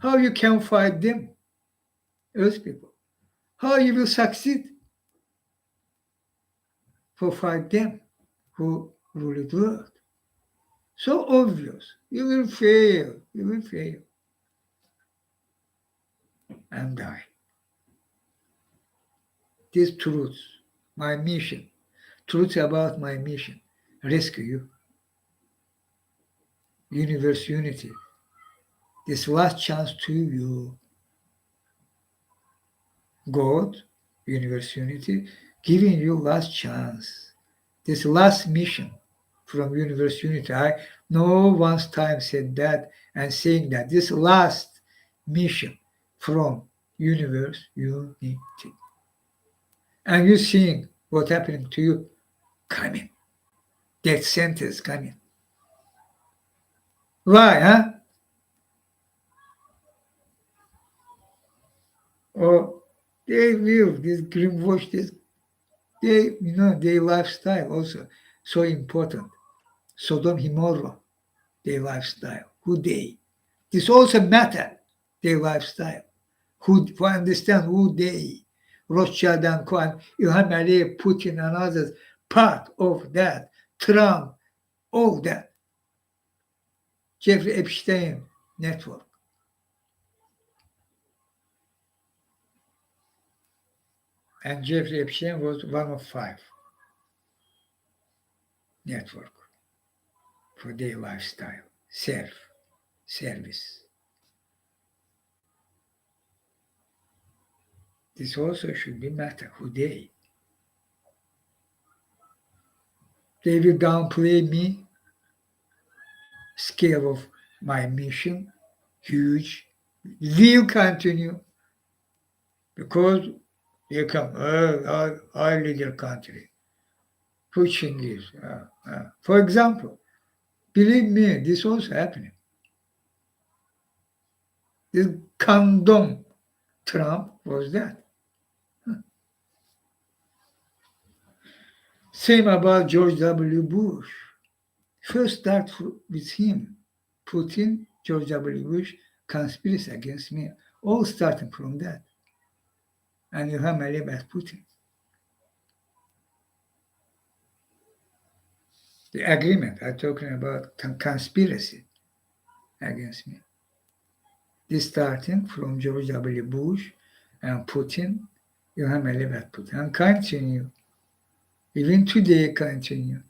how you can fight them, Earth people, how you will succeed for fight them who rule the world. So obvious. You will fail. You will fail and die. These truths, my mission, truths about my mission, rescue you, universe unity. This last chance to you, God, universe unity, giving you last chance. This last mission from universe unity. I no one's time said that and saying that. This last mission from universe unity. And you seeing what happening to you coming. Death sentence coming. Why, huh? Or they live this greenwash, this their lifestyle also so important. Sodom Gomorrah, their lifestyle. Who they? This also matter, their lifestyle. Who for understand who they? Rothschild and Cohen, Ilham Aliyev, Putin and others, part of that. Trump, all that. Jeffrey Epstein network. And Jeffrey Epstein was one of 5 network for their lifestyle, service. This also should be matter, who they. They will downplay me, scale of my mission, huge, will continue because they come, I lead your country. Who Chinghiz? For example, believe me, this also happening. This condom Trump was that. Same about George W. Bush. First start with him. Putin, George W. Bush, conspiracy against me. All starting from that. And you have Aliyev as Putin. The agreement, I'm talking about conspiracy against me. This starting from George W. Bush and Putin, you have Aliyev as Putin. And continue. Even today, continue.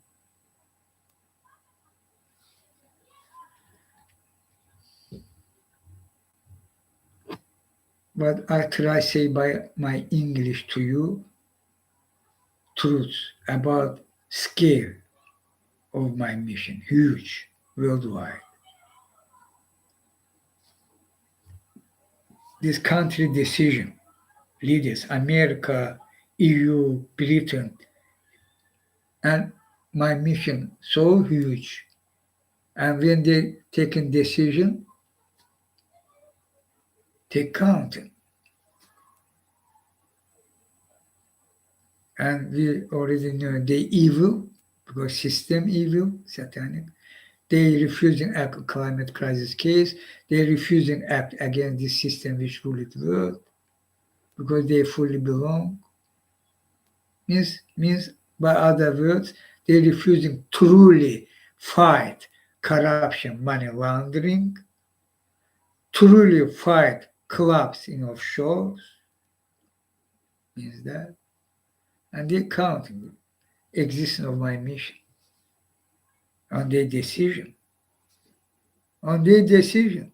But I try say by my English to you, truths about scale of my mission, huge, worldwide. This country decision, leaders, America, EU, Britain, and my mission so huge. And when they taking decision, they count. And we already know they evil, because system evil, satanic. They refusing act climate crisis case. They refusing act against this system which rule the world because they fully belong. Means by other words, they refusing truly fight corruption, money laundering, truly fight collapsing of shores. Means that, and they counting the existence of my mission on their decision. On their decision.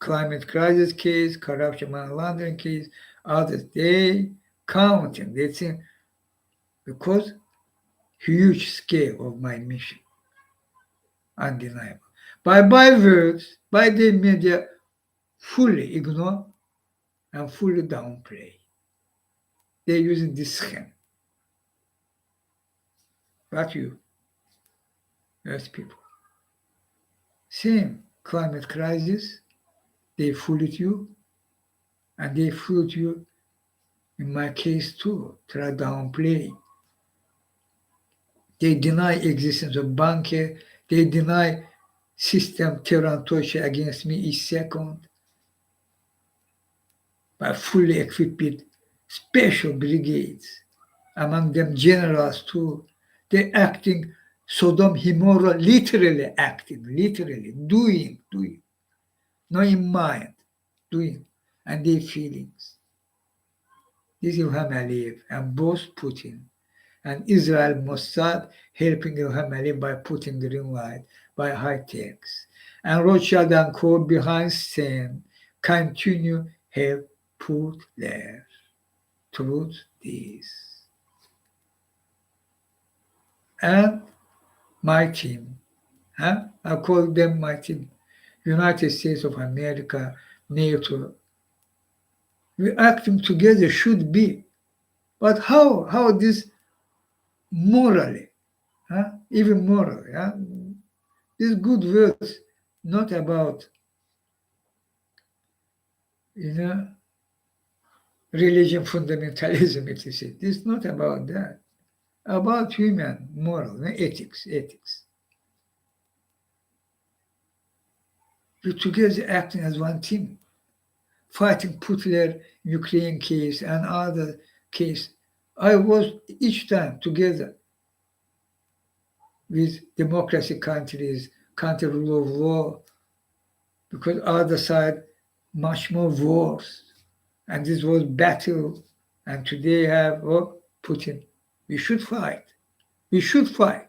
Climate crisis case, corruption, money laundering case, others, they counting. They think because huge scale of my mission, undeniable. By words, by the media, fully ignore and fully downplay. They're using this scheme. But you, Earth people, same climate crisis, they fooled you, and they fooled you In my case too, try downplay. They deny existence of Banke. They deny system Terrantoche against me each second, but fully equipped with special brigades, among them generals too. They're acting Sodom Gomorrah, literally acting, literally doing, not in mind, doing, and their feelings. This is Ilham Aliyev and both Putin and Israel Mossad helping Ilham Aliyev by putting green light, by high techs. And Rothschild and Co. behind scene continue have put there. Truth is. And my team, I call them my team, United States of America, NATO. We acting together should be. But how this morally, even moral, these good words, not about, religion fundamentalism, etc. This is not about that. About human moral, ethics. We together acting as one team, fighting Putler Ukraine case and other case. I was each time together with democracy countries, country rule of law, because other side much more wars. And this was battle. And today have Putin. We should fight. We should fight.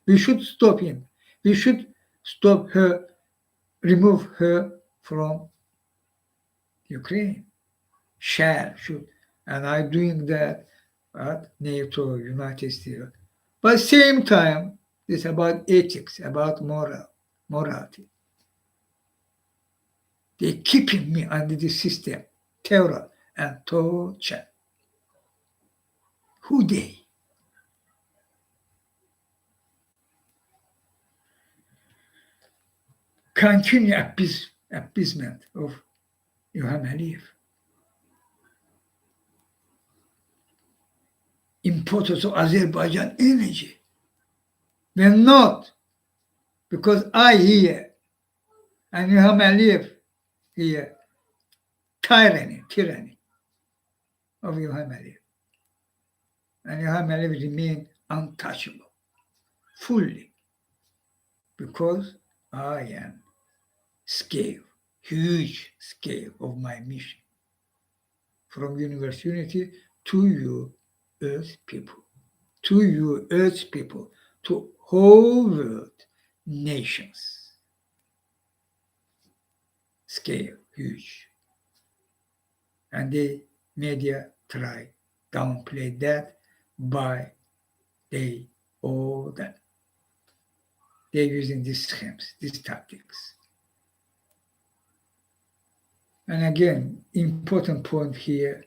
We should stop him. We should stop her, remove her from Ukraine. Should. And I'm doing that at NATO, United States. But same time, it's about ethics, about morality. They're keeping me under the system, terror and torture. Who they? Continue appeasement of Ilham Aliyev. Importance of Azerbaijan energy. We're not, because I here and Ilham Aliyev here, tyranny of Ilham Aliyev. And Ilham Aliyev remain untouchable, fully, because I am huge scale of my mission, from universal unity to you earth people, to whole world nations. Scale, huge. And the media try downplay that by they're using these schemes, these tactics. And again, important point here,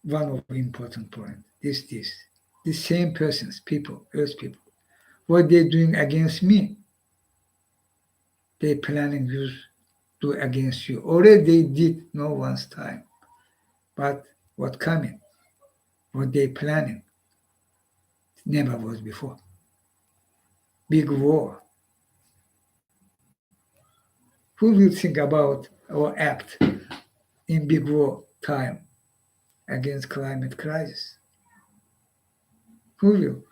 one of the important point, this. The same persons, people, earth people, what they're doing against me, they're planning to do against you. Already they did no one's time. But what coming, what they planning, never was before. Big war. Who will think about or act in big war time against climate crisis? Who will?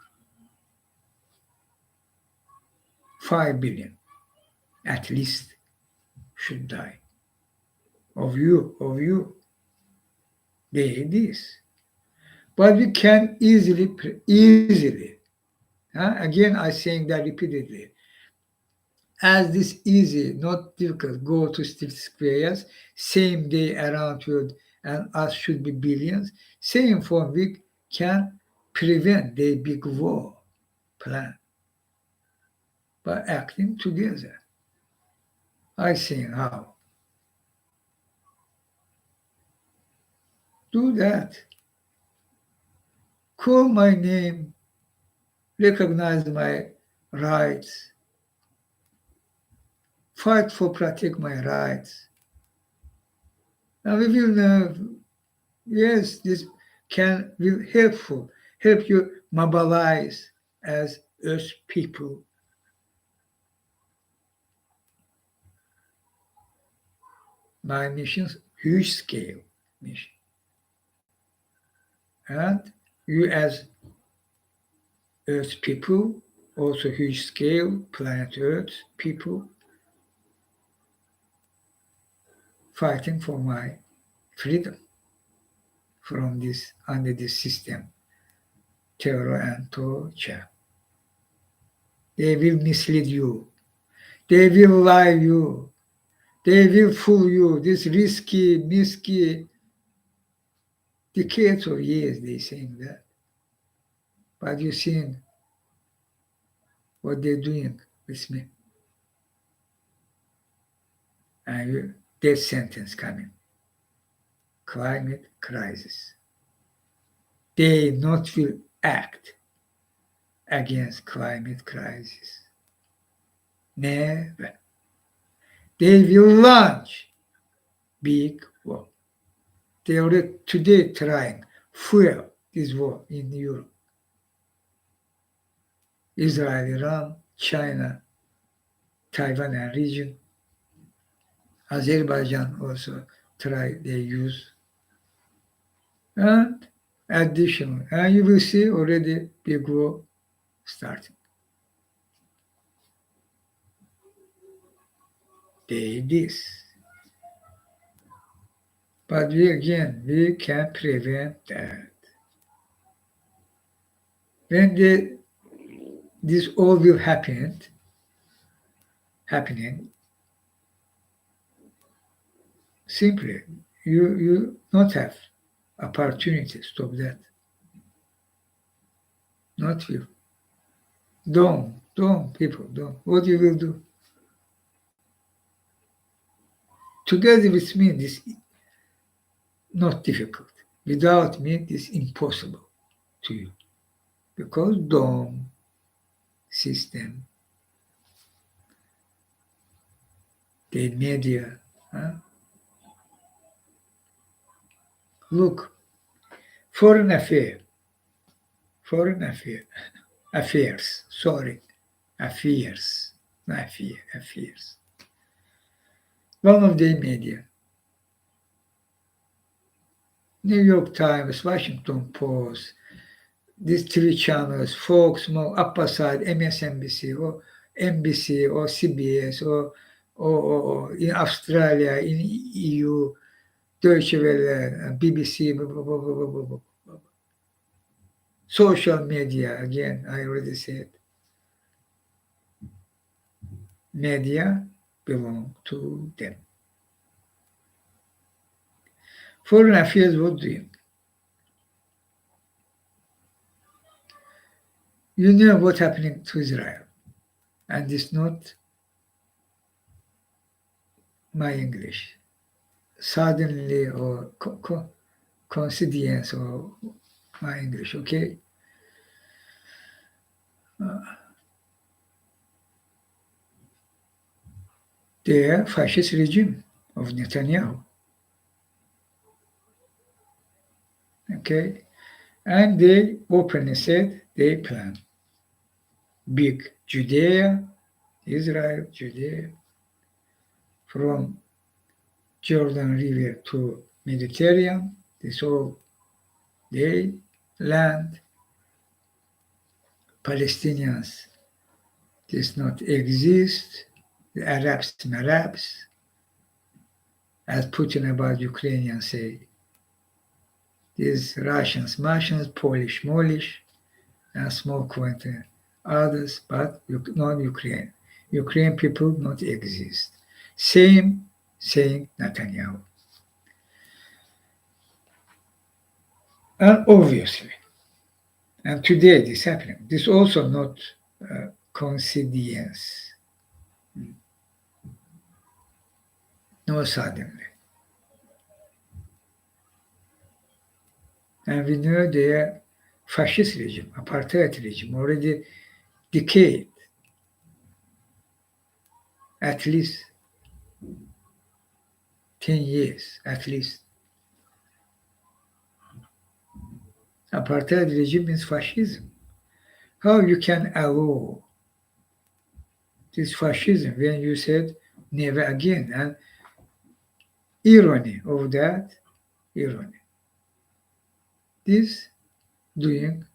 5 billion at least should die. Of you. They this. But we can easily, again I'm saying that repeatedly, as this easy, not difficult, go to 6 squares, same day around world, and us should be billions, same form we can prevent the big war plan by acting together. I think how. Do that. Call my name, recognize my rights, fight for protect my rights. And we will Yes, this will help you mobilize as Earth people. My mission's huge scale mission. And you as Earth people, also huge scale, planet Earth people, fighting for my freedom from this under this system, terror and torture. They will mislead you. They will lie you. They will fool you. This risky, misky, decades of years they saying that. But you seen what they're doing with me. And death sentence coming. Climate crisis. They not will act against climate crisis. Never. They will launch big war. They already today trying fuel this war in Europe. Israel, Iran, China, Taiwan and region. Azerbaijan also try they use. And additional. And you will see already big war starting. They this. But we can prevent that. When this all will happening, simply you not have opportunity to stop that. Not you. Don't people, don't. What you will do? Together with me, this not difficult. Without me, this impossible to you. Because dome system, the media, huh? Look, foreign affairs, sorry, affairs. One of the media, New York Times, Washington Post, these three channels, Fox, Upper Side, MSNBC, or NBC, or CBS, or in Australia, in EU, Deutsche Welle, BBC, social media, again, I already said, media belong to them. Foreign affairs, what doing? You know what's happening to Israel, and it's not my English. Suddenly, or coincidence, or my English, okay? The fascist regime of Netanyahu, okay? And they openly said they plan big Judea, Israel, Judea, from Jordan River to Mediterranean, this all they land. Palestinians does not exist. The Arabs, as Putin about Ukrainians say, these Russians, Martians, Polish, Molish, and small quantity others, but non-Ukraine. Ukraine people not exist. Same saying Netanyahu. And obviously, and today this happening. This also not coincidence. No suddenly. And we know their fascist regime, apartheid regime already decayed at least 10 years, at least. Apartheid regime is fascism. How you can allow this fascism when you said never again? And irony of that, irony. This doing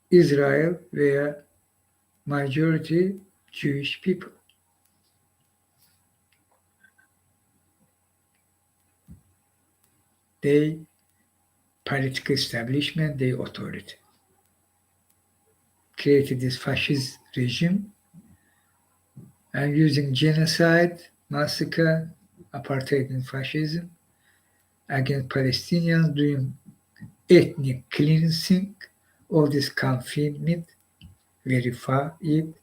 Israel where majority Jewish people. They political establishment, they authority. Created this fascist regime and using genocide, massacre, apartheid and fascism against Palestinians, doing ethnic cleansing, all this confinement, verify it,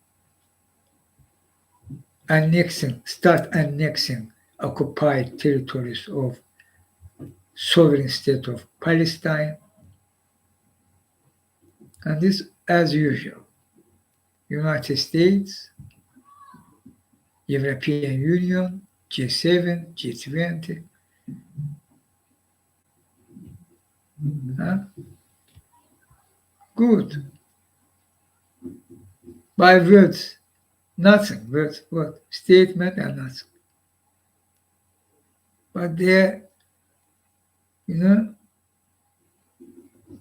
start annexing occupied territories of sovereign state of Palestine. And this, as usual, United States, European Union, G7, G20. Huh? Good. By words, nothing. Words, what? Statement and nothing. But they're,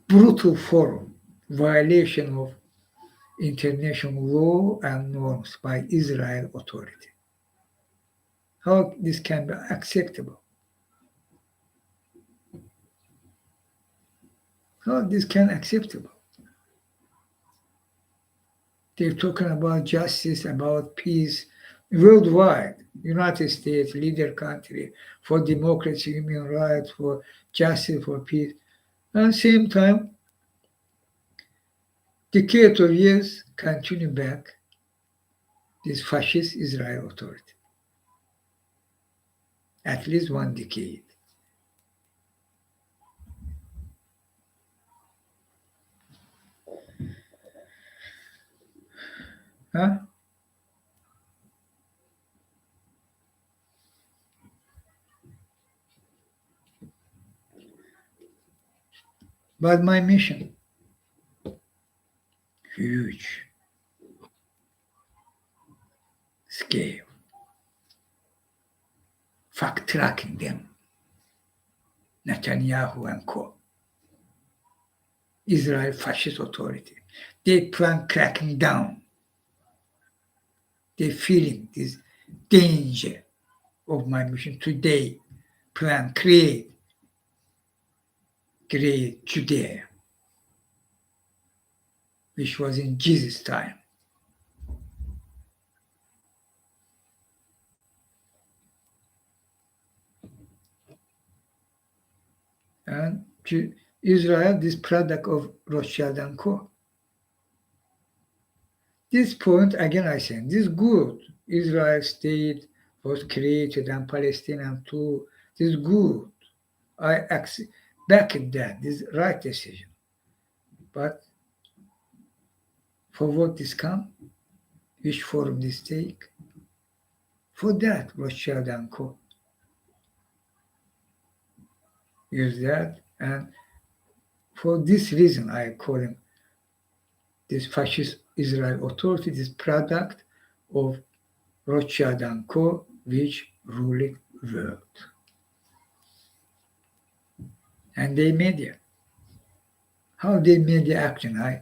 brutal form, violation of international law and norms by Israel authority. How this can be acceptable? How this can acceptable? They're talking about justice, about peace worldwide. United States, leader country for democracy, human rights, for justice, for peace. At the same time, decades of years continue back this fascist Israel authority. At least one decade. Huh? But my mission, huge scale, fact tracking them, Netanyahu and co. Israel fascist authority. They plan cracking down. They feeling this danger of my mission today. Plan create Judea, which was in Jesus' time. And Israel, this product of Rothschild and Co. This point, again, I say, this good. Israel state was created and Palestinian too. This good. I back at that. This right decision. But for what this come? Which form this take? For that, Rothschild and Co. use that. And for this reason, I call him this fascist Israel authority, this product of Rothschild and Co., which ruled world. And they media. How they media action? I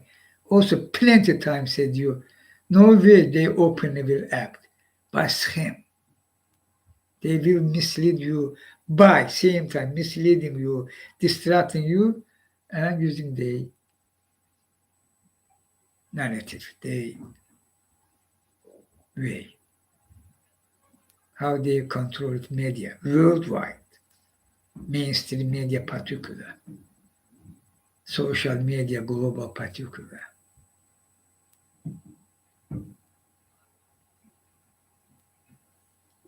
also plenty of times said you, no way they openly will act by scheme. They will mislead you by same time misleading you, distracting you, and using the narrative, the way. How they control media worldwide, mainstream media particular, social media global particular.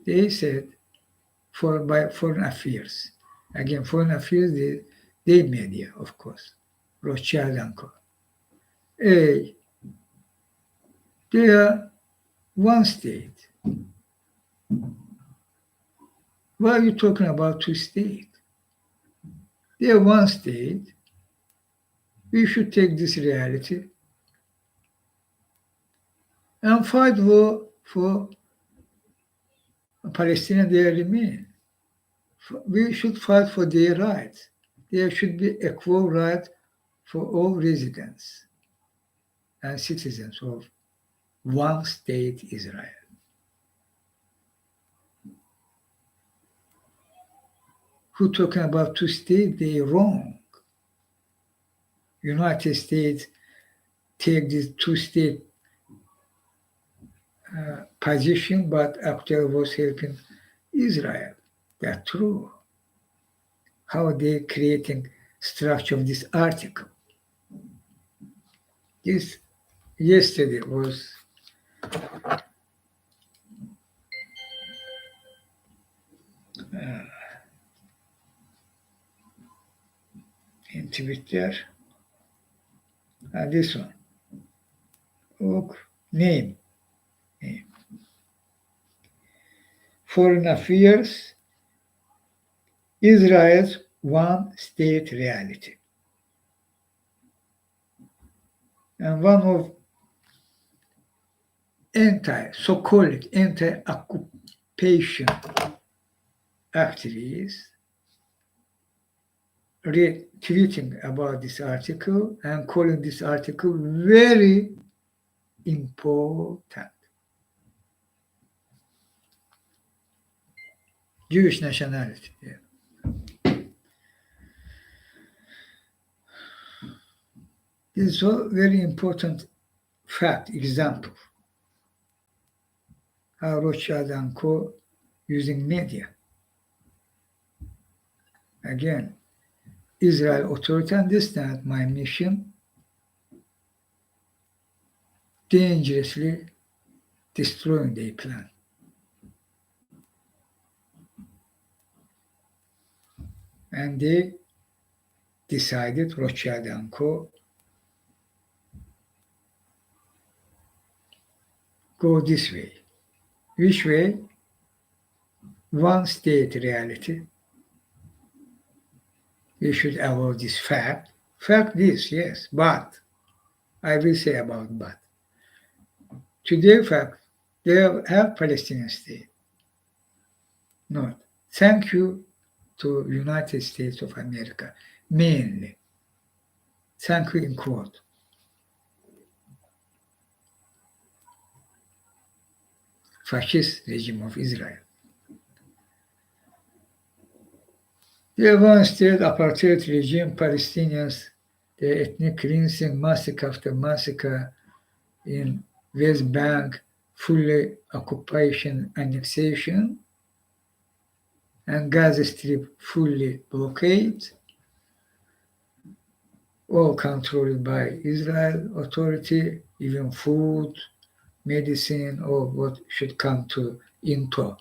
They said by foreign affairs. Again, foreign affairs, they media, of course, Rothschild and Co. They are one state. Why are you talking about two states? They are one state. We should take this reality and fight for Palestinian they remain. We should fight for their rights. There should be equal right for all residents and citizens of one state Israel. Who talking about two states? They wrong. United States take this two-state position, but actually was helping Israel. That's true. How they creating structure of this article. This yesterday was in Twitter. This one. Oh, name. Foreign Affairs, Israel's one-state reality. And one of so-called anti-occupation activists tweeting about this article and calling this article very important. Jewish nationality. Yeah. This is a very important fact, example, how Rothschild and Co. using media. Again, Israel authority understand my mission dangerously destroying their plan. And they decided, Rothschild and Co., go this way. Which way? One state reality. We should avoid this fact. Fact this, yes, but I will say about but. Today, fact, they have Palestinian state. Not. Thank you to United States of America, mainly. Thank you in quote. Fascist regime of Israel. The one-state apartheid regime, Palestinians, the ethnic cleansing, massacre after massacre in West Bank, fully occupation, annexation, and Gaza Strip fully blockade, all controlled by Israel authority, even food, medicine, or what should come into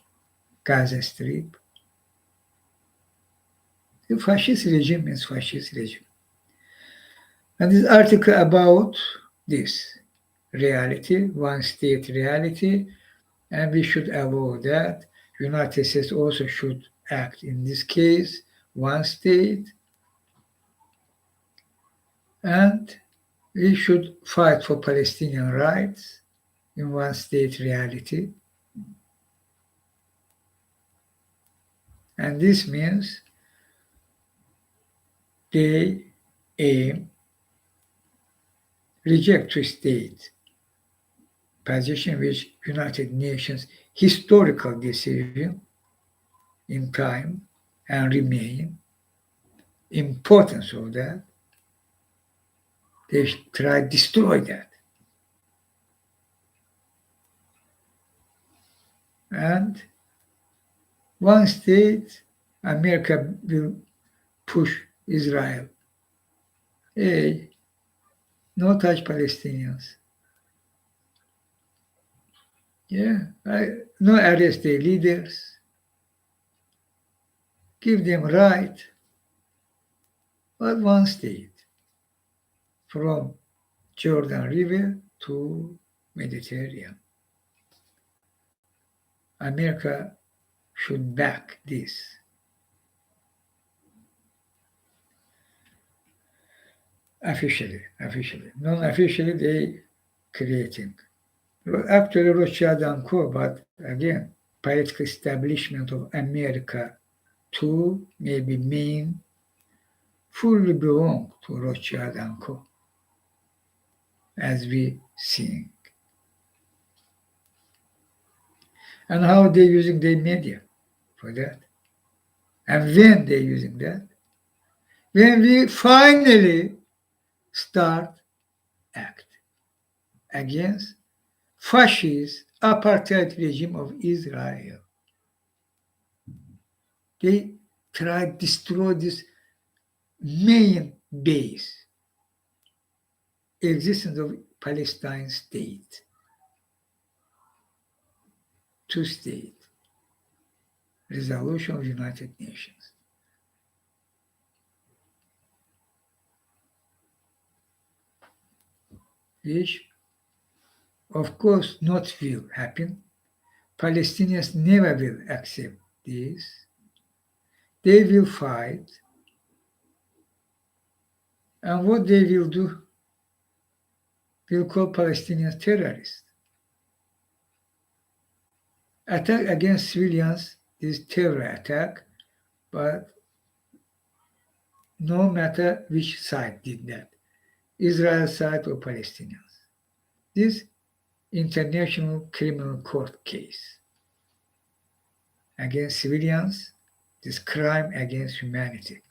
Gaza Strip. The fascist regime is fascist regime. And this article about this reality, one state reality, and we should avoid that. United States also should act in this case, one state, and we should fight for Palestinian rights in one state reality. And this means they aim reject two-state position, which United Nations historical decision in time and remain importance of that. They try to destroy that. And one state, America will push Israel. Hey, no touch Palestinians. Yeah, no arrest their leaders. Give them right, but one state from Jordan River to Mediterranean. America should back this. officially. Non-officially, they creating. Actually, Rothschild and Co., but again, political establishment of America too maybe mean fully belong to Rothschild and Co., as we seeing. And how they using their media for that. And when they using that? When we finally start act against fascist apartheid regime of Israel. They try to destroy this main base, existence of Palestine state, two-state, resolution of United Nations. Which, of course, not will happen. Palestinians never will accept this. They will fight. And what they will do, will call Palestinians terrorists. Attack against civilians is terror attack, but no matter which side did that, Israel side or Palestinians. This international criminal court case against civilians, this crime against humanity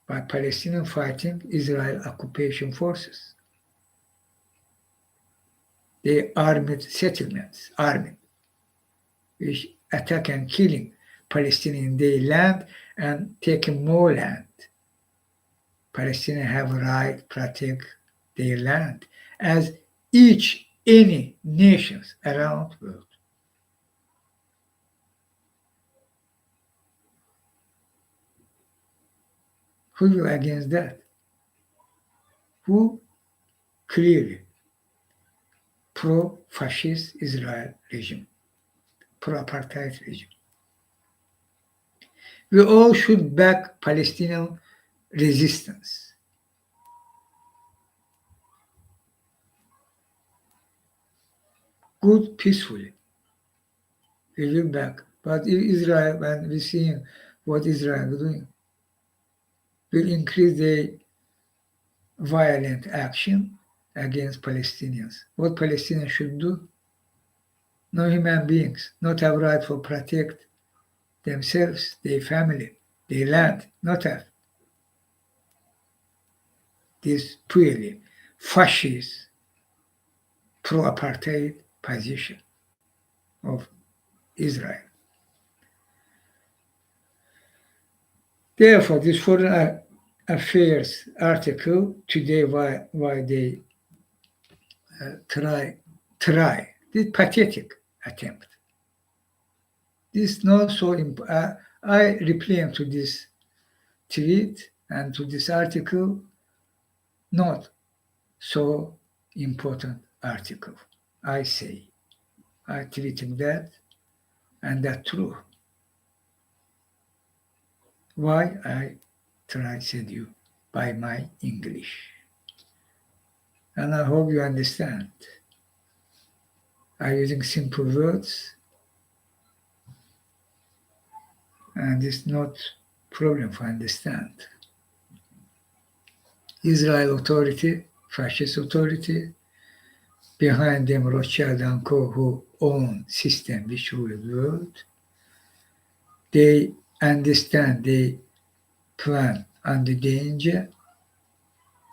by Palestinian fighting Israel occupation forces. They armed settlements, which attack and killing Palestinians in their land and taking more land. Palestinians have a right to protect their land as any nations around the world. Who will against that? Who clearly pro-fascist Israel regime, pro-apartheid regime. We all should back Palestinian resistance. Good, peacefully. We will back. But if Israel, when we see what Israel is doing, will increase their violent action against Palestinians. What Palestinians should do? No human beings, not have right for protect themselves, their family, their land, not have. This purely fascist pro-apartheid position of Israel. Therefore, this foreign affairs article today, why they try this pathetic attempt. This not so I reply to this tweet and to this article, not so important article. I say, I tweeted that, and that's true. Why I translate you by my English. And I hope you understand. I'm using simple words, and it's not problem for understand. Israel authority, fascist authority, behind them Rothschild and Co., who own system which rule the world. They understand, they plan under danger.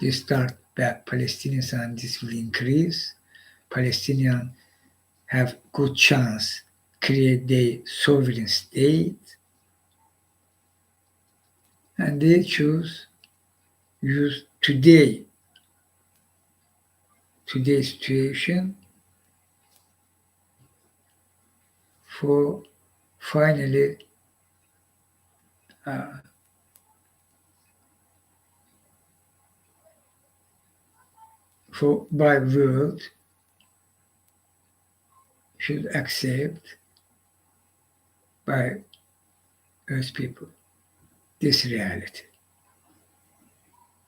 They start back Palestinians and this will increase. Palestinians have good chance create their sovereign state, and they choose use today's situation for finally for by world should accept by Earth people. this reality.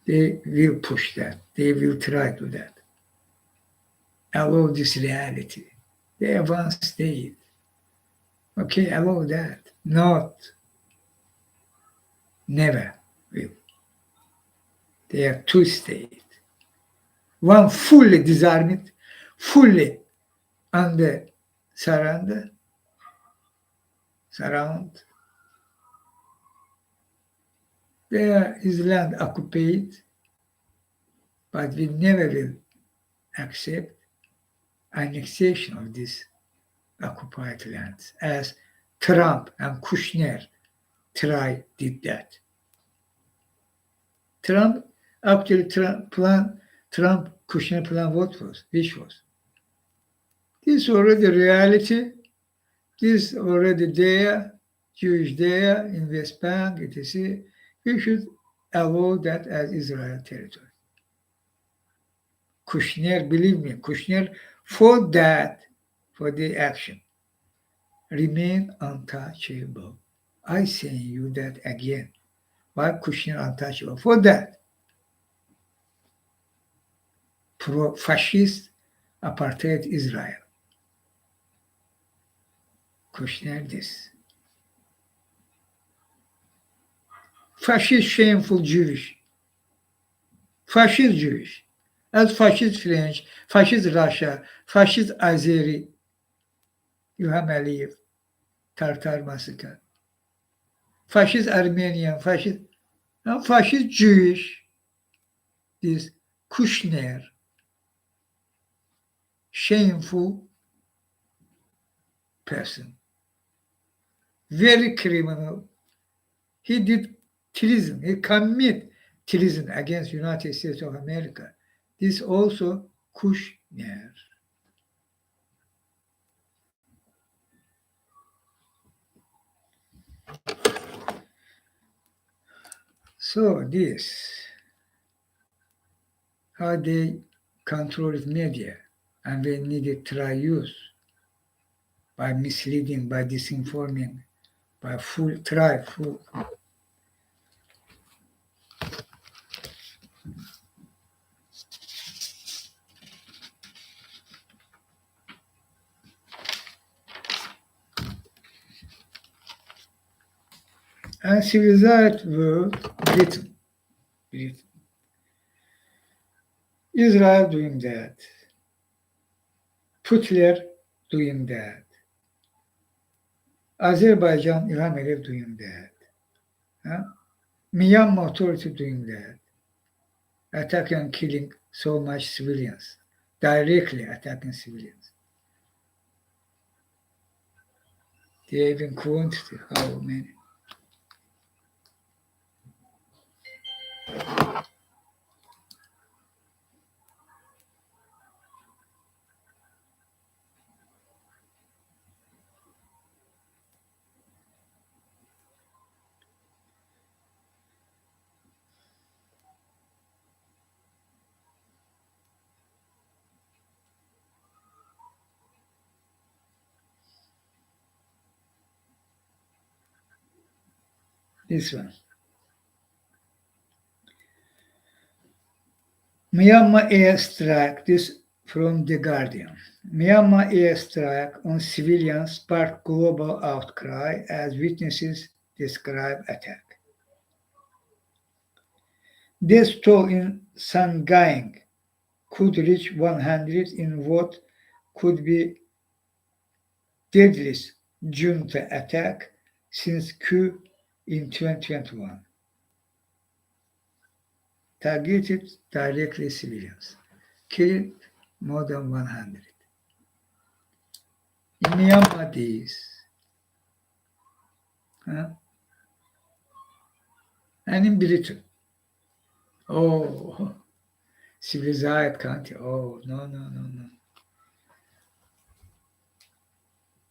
They will push that. They will try to that. Allow this reality. They are one state. Okay, allow that. Not, never will. They are two states. One fully disarmed, fully under surround. There is land occupied, but we never will accept annexation of these occupied lands, as Trump and Kushner did that. Trump Kushner plan what was? Which was? This already reality. This already there, Jewish there in West Bank, etc. We should allow that as Israel territory. Kushner, believe me, Kushner for that, for the action, remain untouchable. I say you that again. Why Kushner untouchable? For that, pro-fascist apartheid Israel. Kushner this. Fascist, shameful Jewish. Fascist Jewish. As fascist French, fascist Russia, fascist Azeri, İlham Aliyev, Tartar massacre. Fascist Armenian, fascist Jewish, this Kushner, shameful person, very criminal. He did treason, he committed treason against United States of America. This also Kushner. So this, how they control media, and they needed try use by misleading, by disinforming, by full. And civilized world, Britain. Israel doing that. Putler doing that. Azerbaijan, İlham Aliyev doing that. Huh? Myanmar authority doing that. Attacking and killing so much civilians. Directly attacking civilians. They even quantity, how many. This one. Myanmar airstrike, this from The Guardian. Myanmar airstrike on civilians sparked global outcry as witnesses describe attack. Death toll in Sangaying could reach 100 in what could be deadliest junta attack since coup in 2021. Targeted directly civilians, killed more than 100. In Myanmar days, and in Britain, oh, civilized country, oh, no.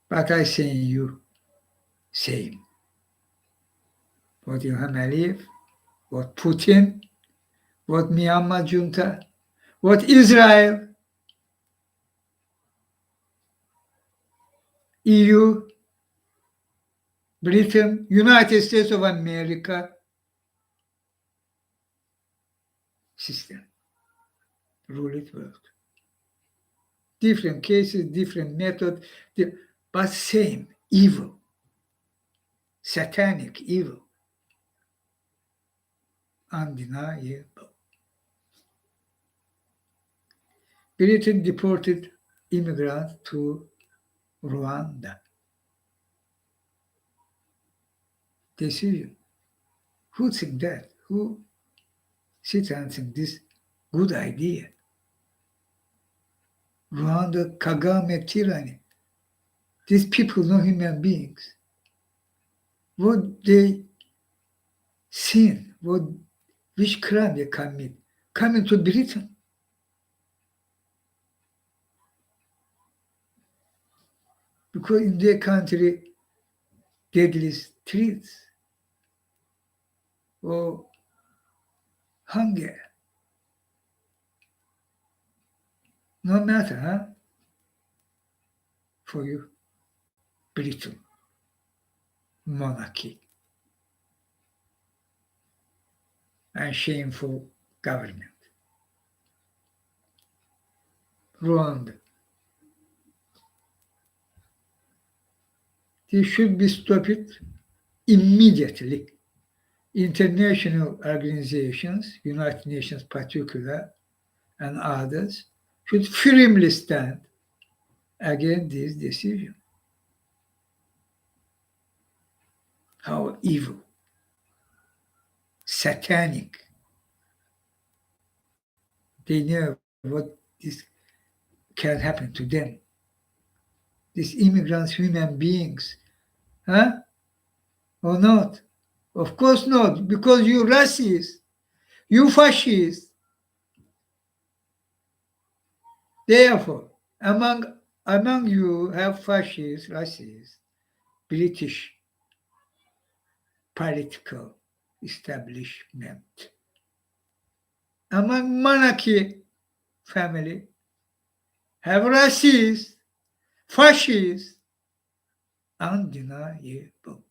But I say you, same. What İlham Aliyev, what Putin, what Myanmar junta, what Israel, EU, Britain, United States of America, system, ruled world. Different cases, different method, but same evil, satanic evil, undeniable. Britain deported immigrants to Rwanda. Decision. Who think that? Who sits and think this good idea? Rwanda, Kagame, tyranny. These people no human beings. What they sin, which crime they commit? Coming to Britain. Because in their country, deadly streets or hunger. No matter, for you, Britain, monarchy, and shameful government. Rwanda. This should be stopped immediately. International organizations, United Nations particular, and others, should firmly stand against this decision. How evil, satanic. They know what this can happen to them. These immigrants, human beings, or not? Of course not, because you racist, you fascist. Therefore, among you have fascist, racist, British political establishment. Among monarchy family have racist, fascist, undeniable.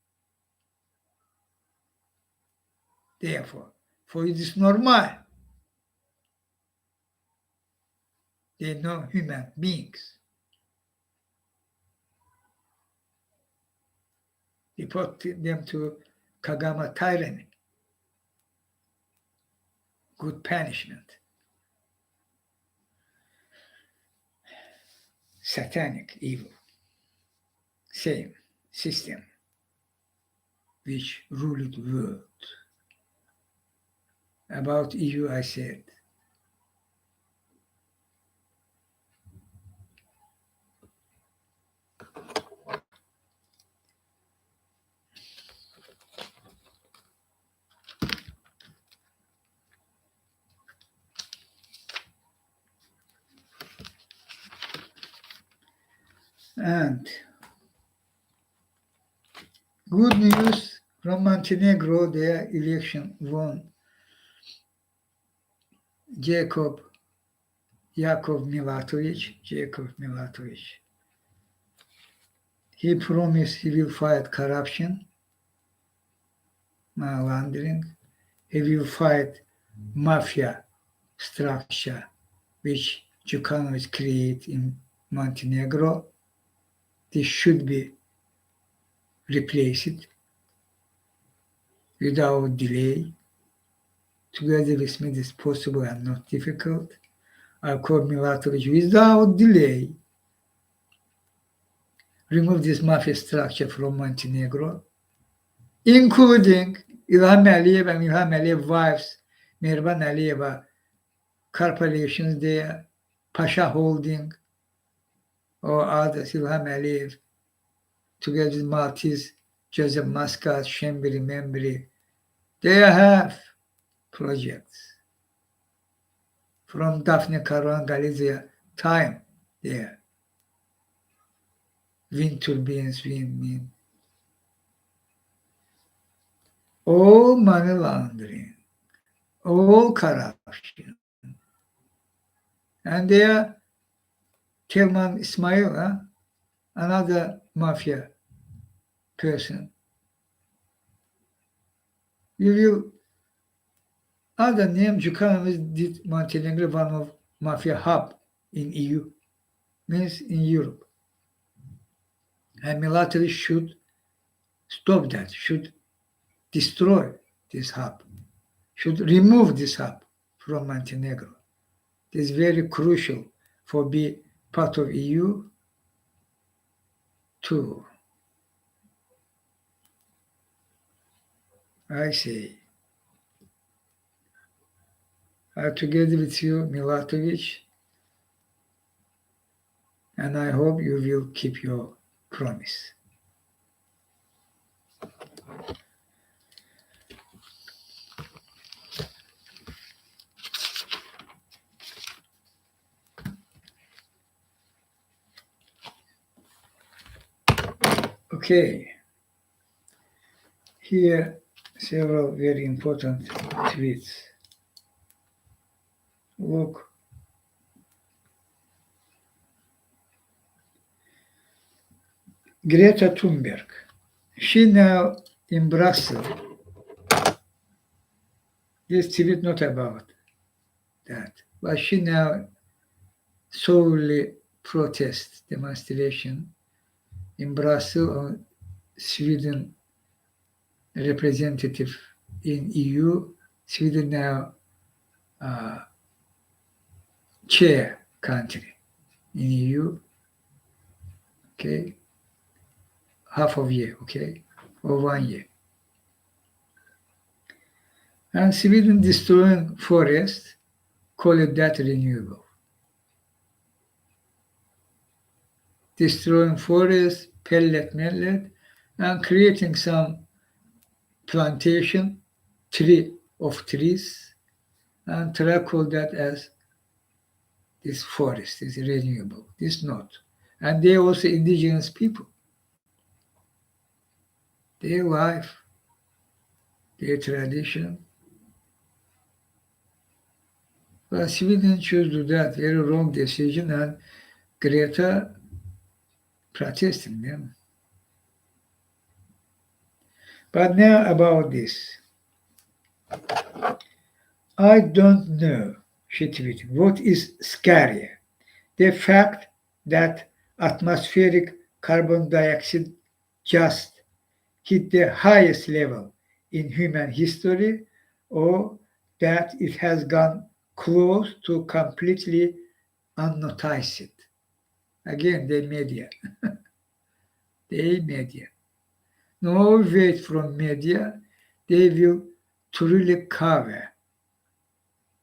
Therefore, for it is normal. They are not human beings. He put them to Kagama tyranny. Good punishment. Satanic evil. Same system which ruled the world. About EU, I said, and good news from Montenegro, their election won. Jacob Milatovic. He promised he will fight corruption, money laundering. He will fight mafia structure, which Djukanovic created in Montenegro. This should be replaced without delay. Together with me, this is possible and not difficult. I call Milatovic without delay. Remove this mafia structure from Montenegro, including İlham Aliyev and İlham Aliyev wives, Mervan Aliyeva corporations there, Pasha Holding, or others, İlham Aliyev, together with Maltese, Joseph Muscat, Shembri Membri. They have projects from Daphne Caruana Galizia time there. Wind turbines, wind. All money laundering, all corruption. And there, Kelman Ismail, another mafia person. We will Other name Chinghiz did Montenegro one of mafia hub in EU, means in Europe. And military should stop that, should destroy this hub, should remove this hub from Montenegro. It is very crucial for be part of EU too. I say, together with you, Milatovic, and I hope you will keep your promise. Okay, here several very important tweets. Look, Greta Thunberg, she now in Brussels. This tweet not about that, but she now solely protest demonstration in Brussels on Sweden representative in EU. Sweden now chair country in EU. Okay, half of year. Okay, or 1 year. And Sweden destroying forest, call it that renewable. Destroying forest, pellet, and creating some plantation, tree of trees, and try call that as this forest is renewable. This not. And they also indigenous people. Their life, their tradition. But Sweden chose to do that very wrong decision, and Greta protesting them. But now about this. I don't know, she tweeted, what is scarier? The fact that atmospheric carbon dioxide just hit the highest level in human history, or that it has gone close to completely unnoticed. Again, the media. The media. No wait from media, they will truly cover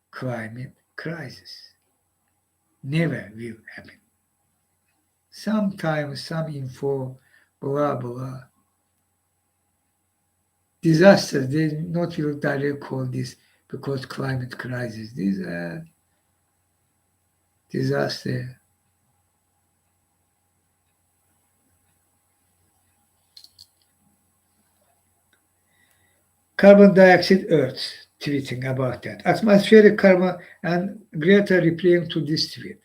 climate crisis. Never will happen. Sometimes some info, blah blah. Disasters, they not will directly call this because climate crisis. These are disaster. Carbon dioxide Earth, tweeting about that. Atmospheric carbon, and Greta replying to this tweet.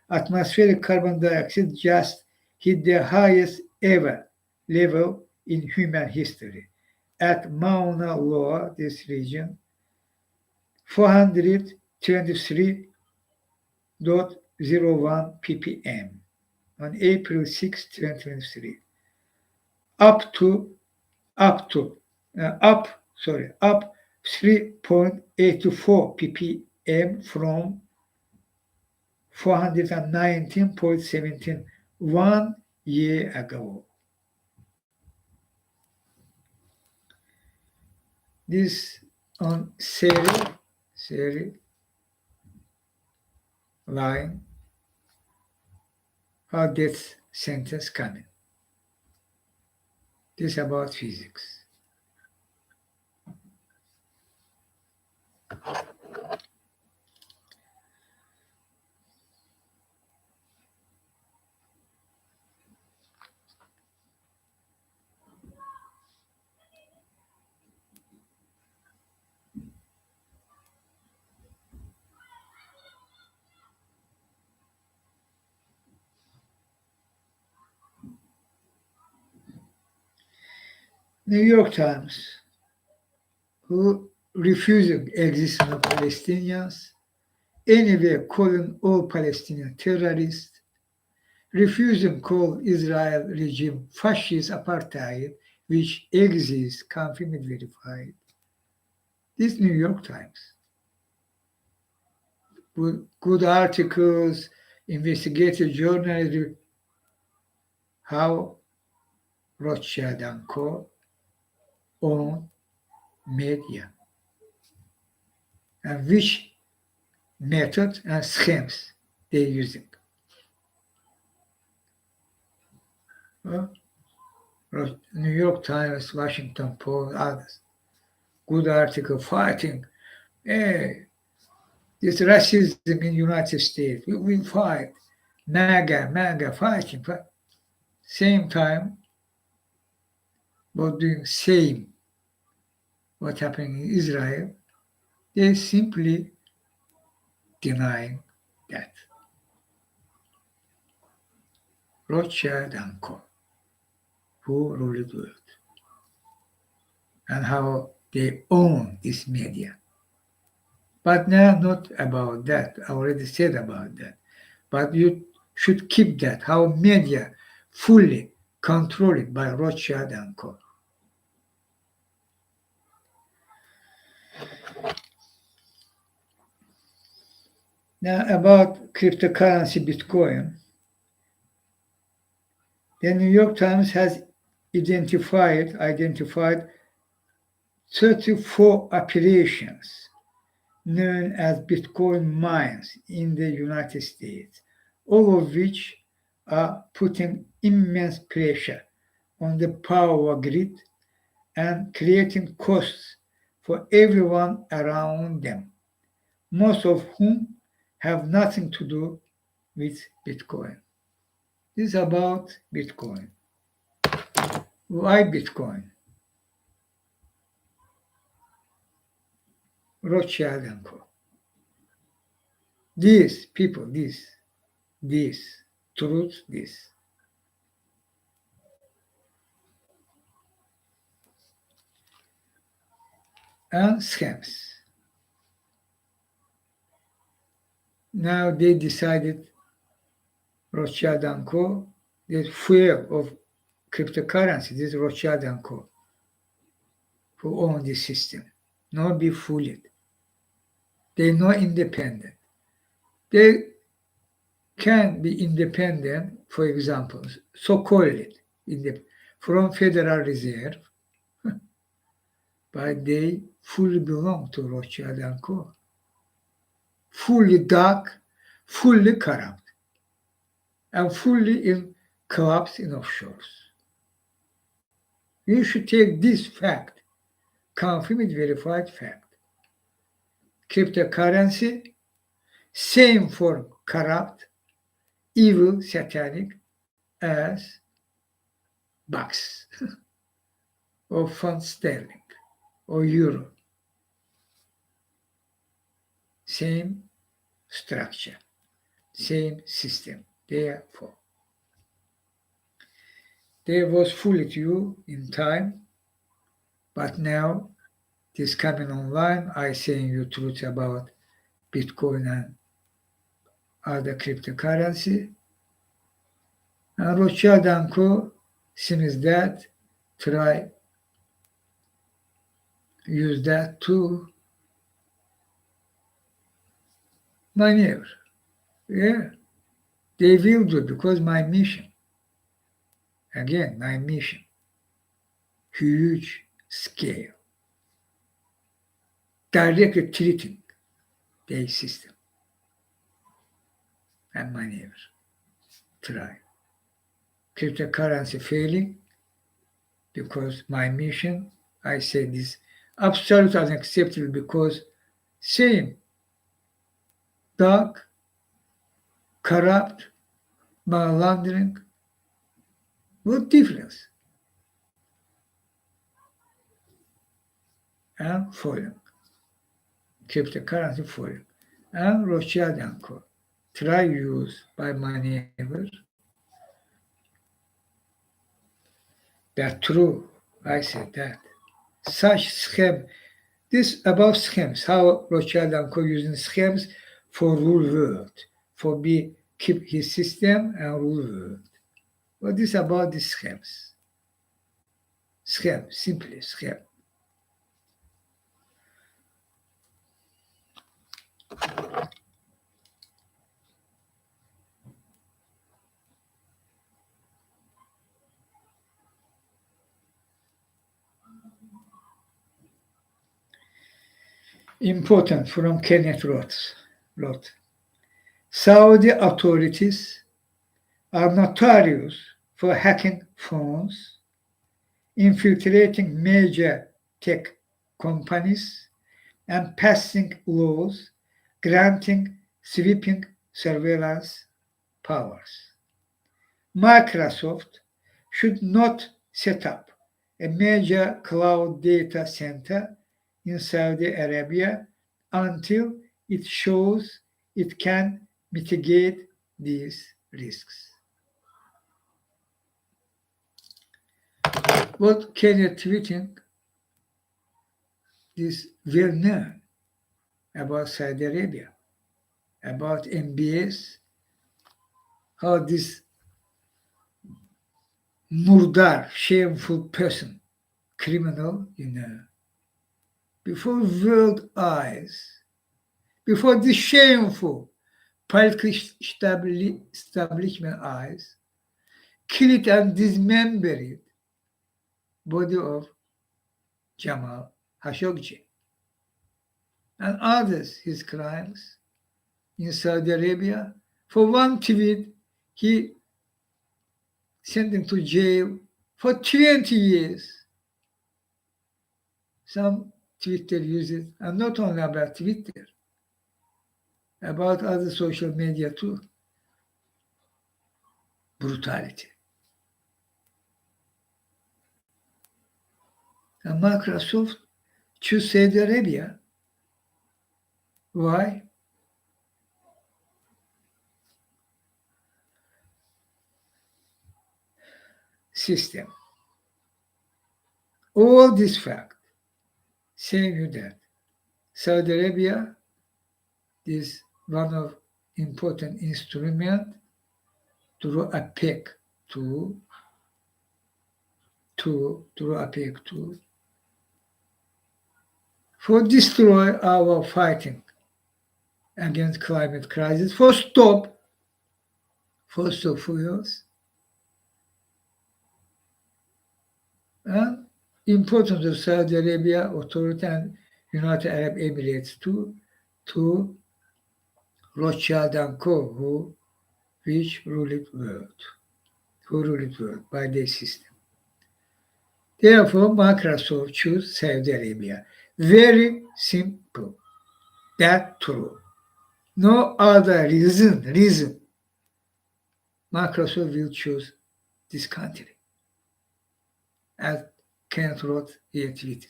Atmospheric carbon dioxide just hit the highest ever level in human history. At Mauna Loa, this region, 423.01 ppm on April 6, 2023. Up 3.84 ppm from 419.17 1 year ago. This on Seri line, how death sentence coming. This about physics. New York Times, who refusing existence of Palestinians, anyway calling all Palestinian terrorists, refusing call Israel regime fascist apartheid, which exists, confirmed, verified. This New York Times. Good articles, investigative journalism, how Rothschild and Co. own media, and which method and schemes they're using. Well, New York Times, Washington Post, others. Good article fighting. Hey, this racism in United States. We fight. MAGA fighting. Same time, but doing same what happening in Israel. They simply denying that. Rothschild and Co. who rule the world and how they own this media. But now not about that. I already said about that. But you should keep that, how media fully controlled by Rothschild and Co. Now about cryptocurrency Bitcoin, the New York Times has identified 34 operations known as Bitcoin mines in the United States, all of which are putting immense pressure on the power grid and creating costs for everyone around them, most of whom have nothing to do with Bitcoin. This is about Bitcoin. Why Bitcoin? Rothschild and Co. These people, truth, and scams. Now they decided, Rothschild and Co., the fear of cryptocurrency, this Rothschild and Co., who own this system. Not be fooled. They're not independent. They can be independent, for example, so-called from Federal Reserve, but they fully belong to Rothschild and Co. Fully dark, fully corrupt, and fully in clubs in offshores. You should take this fact, confirmed, verified fact. Cryptocurrency, same for corrupt, evil, satanic as bucks or pound sterling or euro. Same structure, same system. Therefore, they was fooled you in time, but now it is coming online. I saying you truth about Bitcoin and other cryptocurrency. And Rothschild and Co. seems that try use that to maneuver. Yeah, they will do because my mission, again, my mission, huge scale, directly treating the system and maneuver, try. Cryptocurrency failing because my mission, I say this, absolutely unacceptable because same dark, corrupt, money laundering, what difference? And falling. Cryptocurrency falling. And Rothschild and Co. Try use by maneuver that true. I said that. Such scheme This about schemes, how Rothschild and Co using schemes for rule world, for be keep his system and rule world. What is about these schemes? Scheme, simply scheme. Important from Kenneth Roth. Saudi authorities are notorious for hacking phones, infiltrating major tech companies, and passing laws granting sweeping surveillance powers. Microsoft should not set up a major cloud data center in Saudi Arabia until it shows it can mitigate these risks. What Kenya tweeting is well known about Saudi Arabia, about MBS, how this murdar, shameful person, criminal, before world eyes, before this shameful political establishment eyes, kill it and dismember it, body of Jamal Khashoggi and others, his crimes in Saudi Arabia. For one tweet, he sent him to jail for 20 years. Some Twitter users, and not only about Twitter, about other social media too. Brutality. And Microsoft choose Saudi Arabia. Why? System. All this fact saying you that Saudi Arabia is one of important instrument to APEC to APEC for destroy our fighting against climate crisis, for stop fossil fuels, and importance of Saudi Arabia Authority and United Arab Emirates to Rothschild and Co. Which ruled world by their system. Therefore, Microsoft choose Saudi Arabia. Very simple. That's true. No other reason Microsoft will choose this country. As Kenneth Roth here tweeted.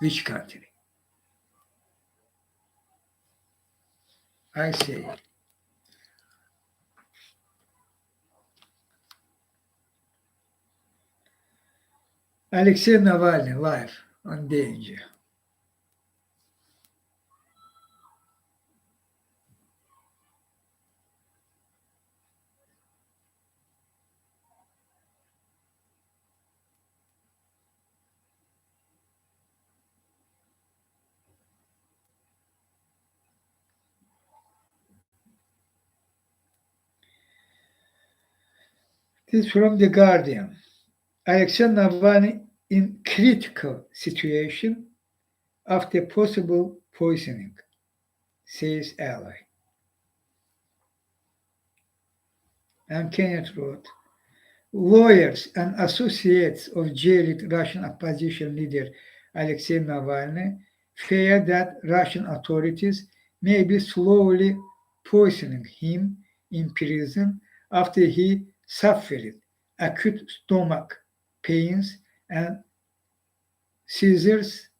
Which country? I say Alexei Navalny life on danger. This is from The Guardian. Alexei Navalny in critical situation after possible poisoning, says ally. And Kenneth wrote, lawyers and associates of jailed Russian opposition leader Alexei Navalny fear that Russian authorities may be slowly poisoning him in prison after he suffered acute stomach pains and seizures,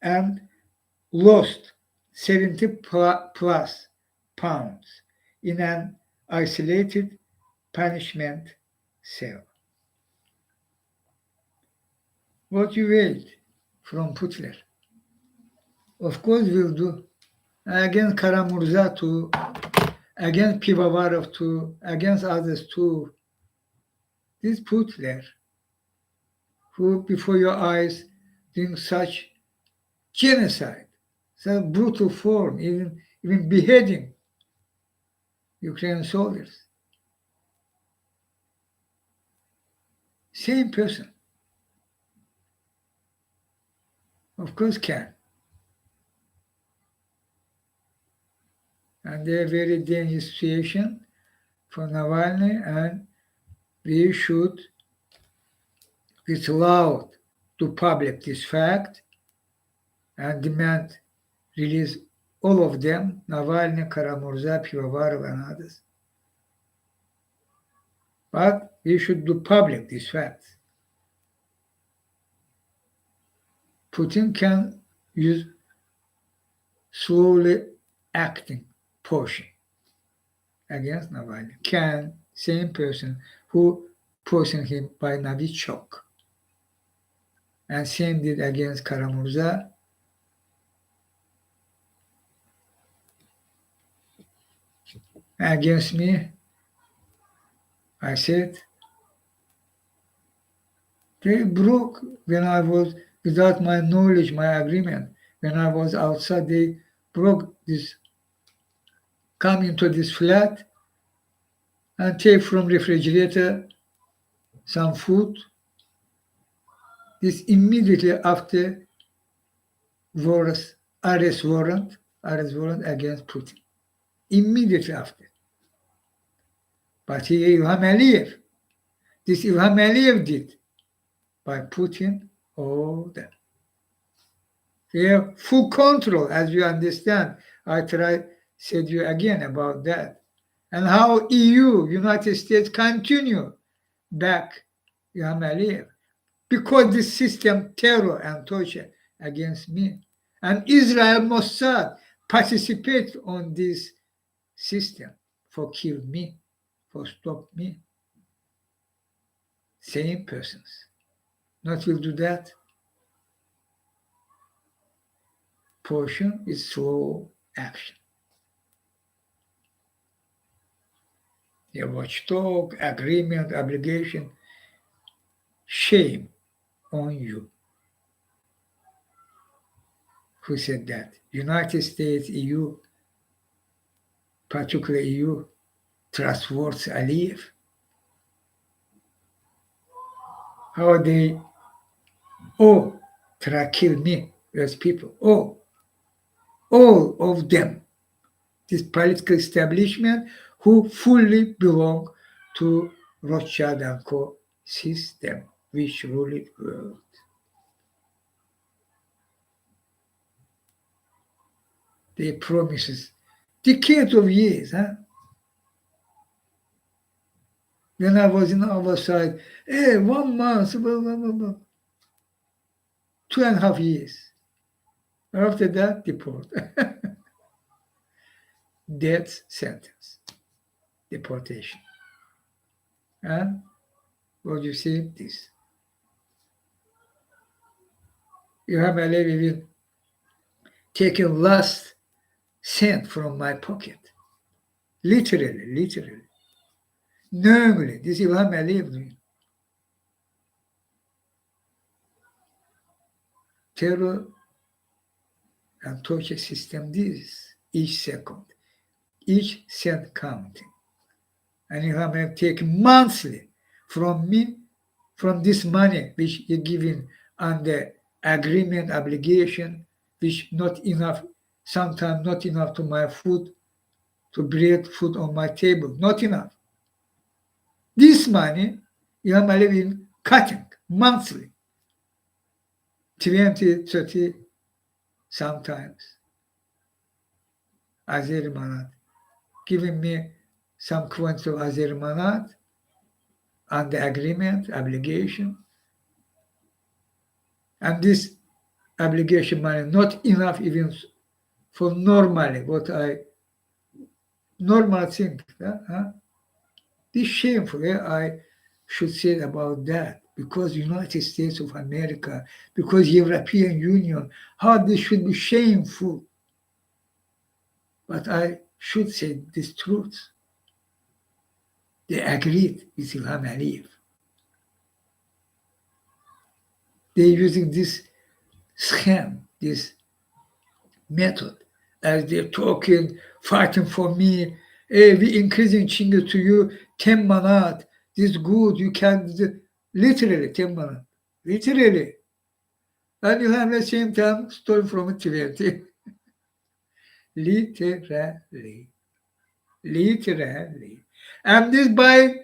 and lost 70 plus pounds in an isolated punishment cell. what you wait from Putler. Of course we'll do. Against Karamurza too, against Pivovarov too, against others too. This Putler, who before your eyes doing such genocide, such brutal form, even beheading Ukrainian soldiers. Same person. Of course can. And they're very dangerous situation for Navalny, and we should, with loud, to public this fact and demand release all of them, Navalny, Karamurza, Pivovarov, and others. But we should do public these facts. Putin can use slowly acting portion against Navalny. Can, same person who poisoned him by Novichok. And same did against Karamurza. Against me, I said, they broke when I was, without my knowledge, my agreement. When I was outside, they broke this, come into this flat and take from refrigerator some food. This immediately after arrest warrant against Putin. Immediately after. But he, Ilham Aliyev, this Ilham Aliyev did by Putin all that. They have full control, as you understand. I said you again about that. And how EU, United States, continue back Ilham Aliyev. Because this system, terror and torture against me. And Israel Mossad participate on this system for kill me, for stop me. Same persons. Not will do that. Portion is slow action. Your watchdog, agreement, obligation, shame on you. Who said that? United States, EU, particularly EU, trustworthy Aliyev. How they try to kill me as people. All of them. This political establishment who fully belong to Rothschild and Co. system, which rule the world. They promises decades of years, When I was in our side, 1 month, 2.5 years. After that, deport. Death sentence, deportation. And what you see, this. Ilham Aliyev even taken last cent from my pocket. Literally. Knowingly, this Ilham Aliyev doing. Terror and torture system, this each second, each cent counting. And Ilham Aliyev take monthly from me, from this money which you're giving under agreement, obligation, which not enough, sometimes not enough to my food, to bread, food on my table, not enough. This money, Ilham Aliyev cutting monthly, 20, 30, sometimes. Azeri manat, giving me some quantity of Azeri manat under agreement, obligation. And this obligation money not enough even for normally what I normal think. This shameful, I should say about that. because United States of America, because European Union, how this should be shameful. But I should say this truth. They agreed with Ilham Aliyev. They're using this scheme, this method, as they're talking, fighting for me. Hey, we increasing Chinghiz to you 10 manat. This good, you can literally 10 manat. Literally. And you have the same time stolen from 20. Literally. Literally. And this by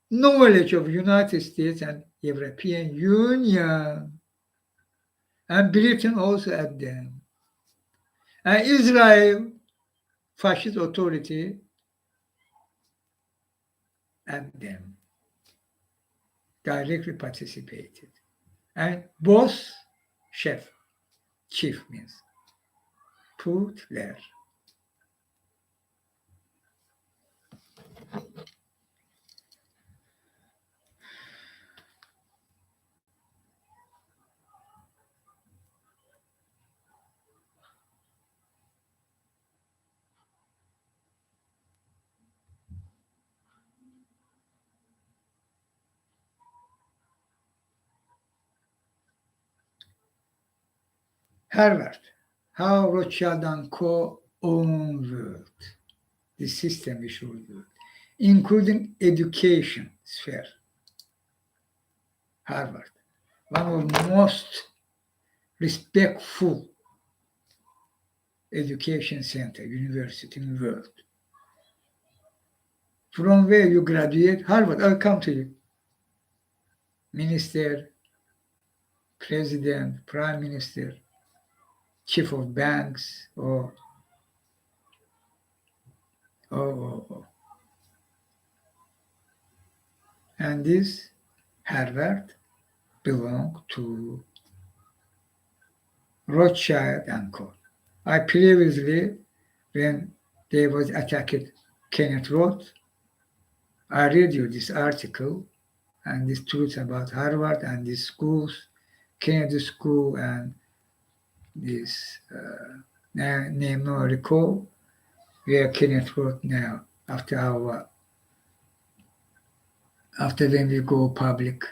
knowledge of United States and European Union. And Britain also at them. And Israel, fascist authority, at them. Directly participated. And boss, chef, chief means, put there. Harvard, how Rothschild and Co. own world, the system we should do, including education sphere. Harvard, one of the most respectful education center, university in the world. From where you graduate, Harvard, I'll come to you. Minister, president, prime minister, chief of banks, or and this Harvard belonged to Rothschild and Co. I previously, when they was attacked Kenneth Roth, I read you this article and this truth about Harvard and these schools, Kennedy School and this name no recall, where Kenneth Roth now after when we go public,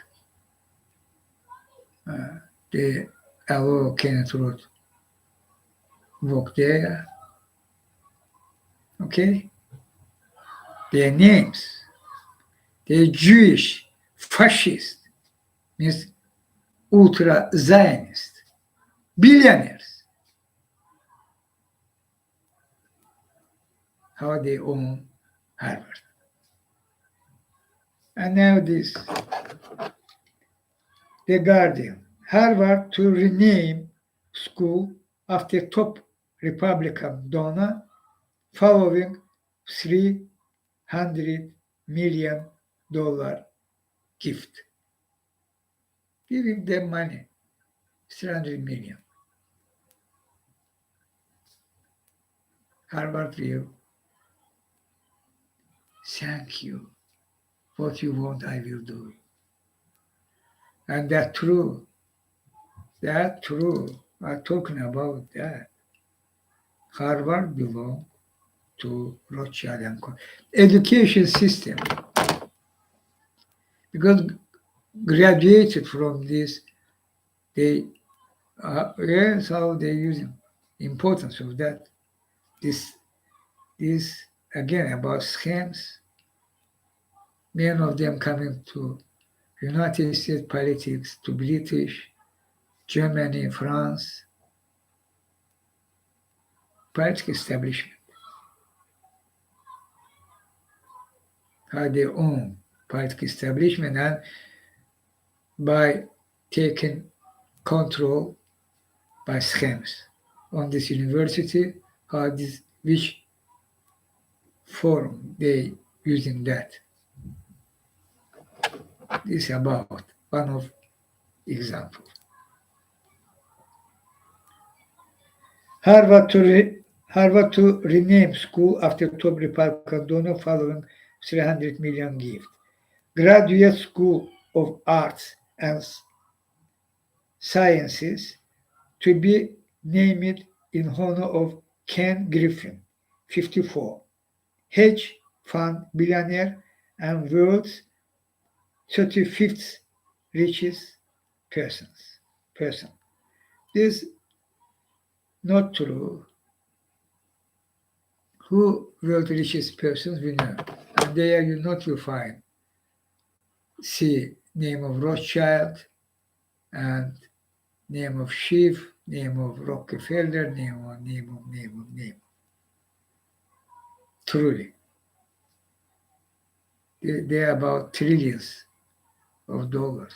they allow Kenneth Roth work there. Okay? Their names. They're Jewish, fascist, means ultra Zionist, billionaires. How they own Harvard. And now this, The Guardian, Harvard to rename school after top Republican donor following $300 million gift. Giving them money, 300 million. Harvard will, thank you. What you want, I will do. And that's true. That's true. I'm talking about that. Harvard belongs to Rothschild and Co. Education system, because graduated from this, they yes, how they using importance of that. This again about scams. Many of them coming to United States politics, to British, Germany, France, political establishment. Had their own political establishment, and by taking control by schemes on this university, how this, which form they using that. This is about one of examples. Harvard to rename school after top Republican donor following 300 million gift. Graduate School of Arts and Sciences to be named in honor of Ken Griffin, 54, hedge fund billionaire and world's 35th richest person. This not true. Who world richest persons we know. And there you not you find see name of Rothschild and name of Schiff, name of Rockefeller, name. Truly. They are about trillions of dollars.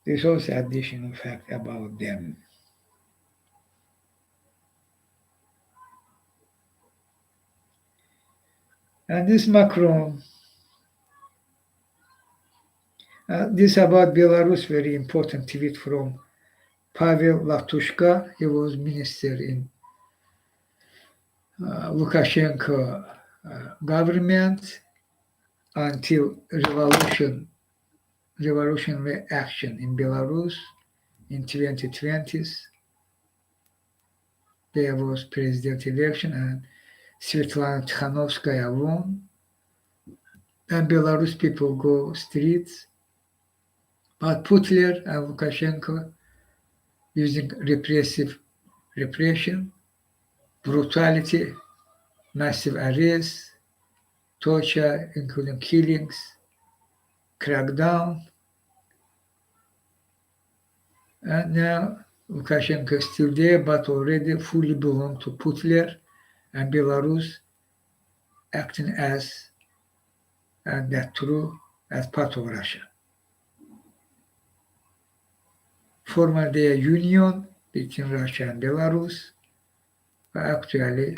There's also additional fact about them. And this Macron, this about Belarus, very important tweet from Pavel Latushka. He was minister in Lukashenko government until revolutionary action in Belarus in 2020s. There was president election and Svetlana Tikhanovskaya won. And Belarus people go streets. But Putler and Lukashenko using repression, brutality, massive arrests, torture, including killings, crackdown. And now Lukashenko is still there, but already fully belong to Putler and Belarus acting as, and that true, as part of Russia. Former their union between Russia and Belarus, but actually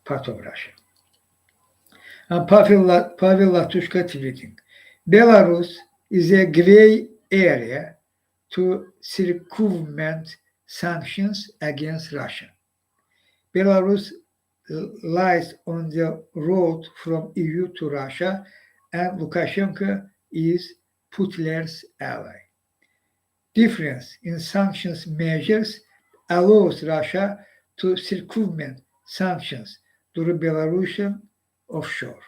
part of Russia. And Pavel Latushka tweeting, Belarus is a gray area to circumvent sanctions against Russia. Belarus lies on the road from EU to Russia, and Lukashenko is Putler's ally. Difference in sanctions measures allows Russia to circumvent sanctions through Belarusian offshore.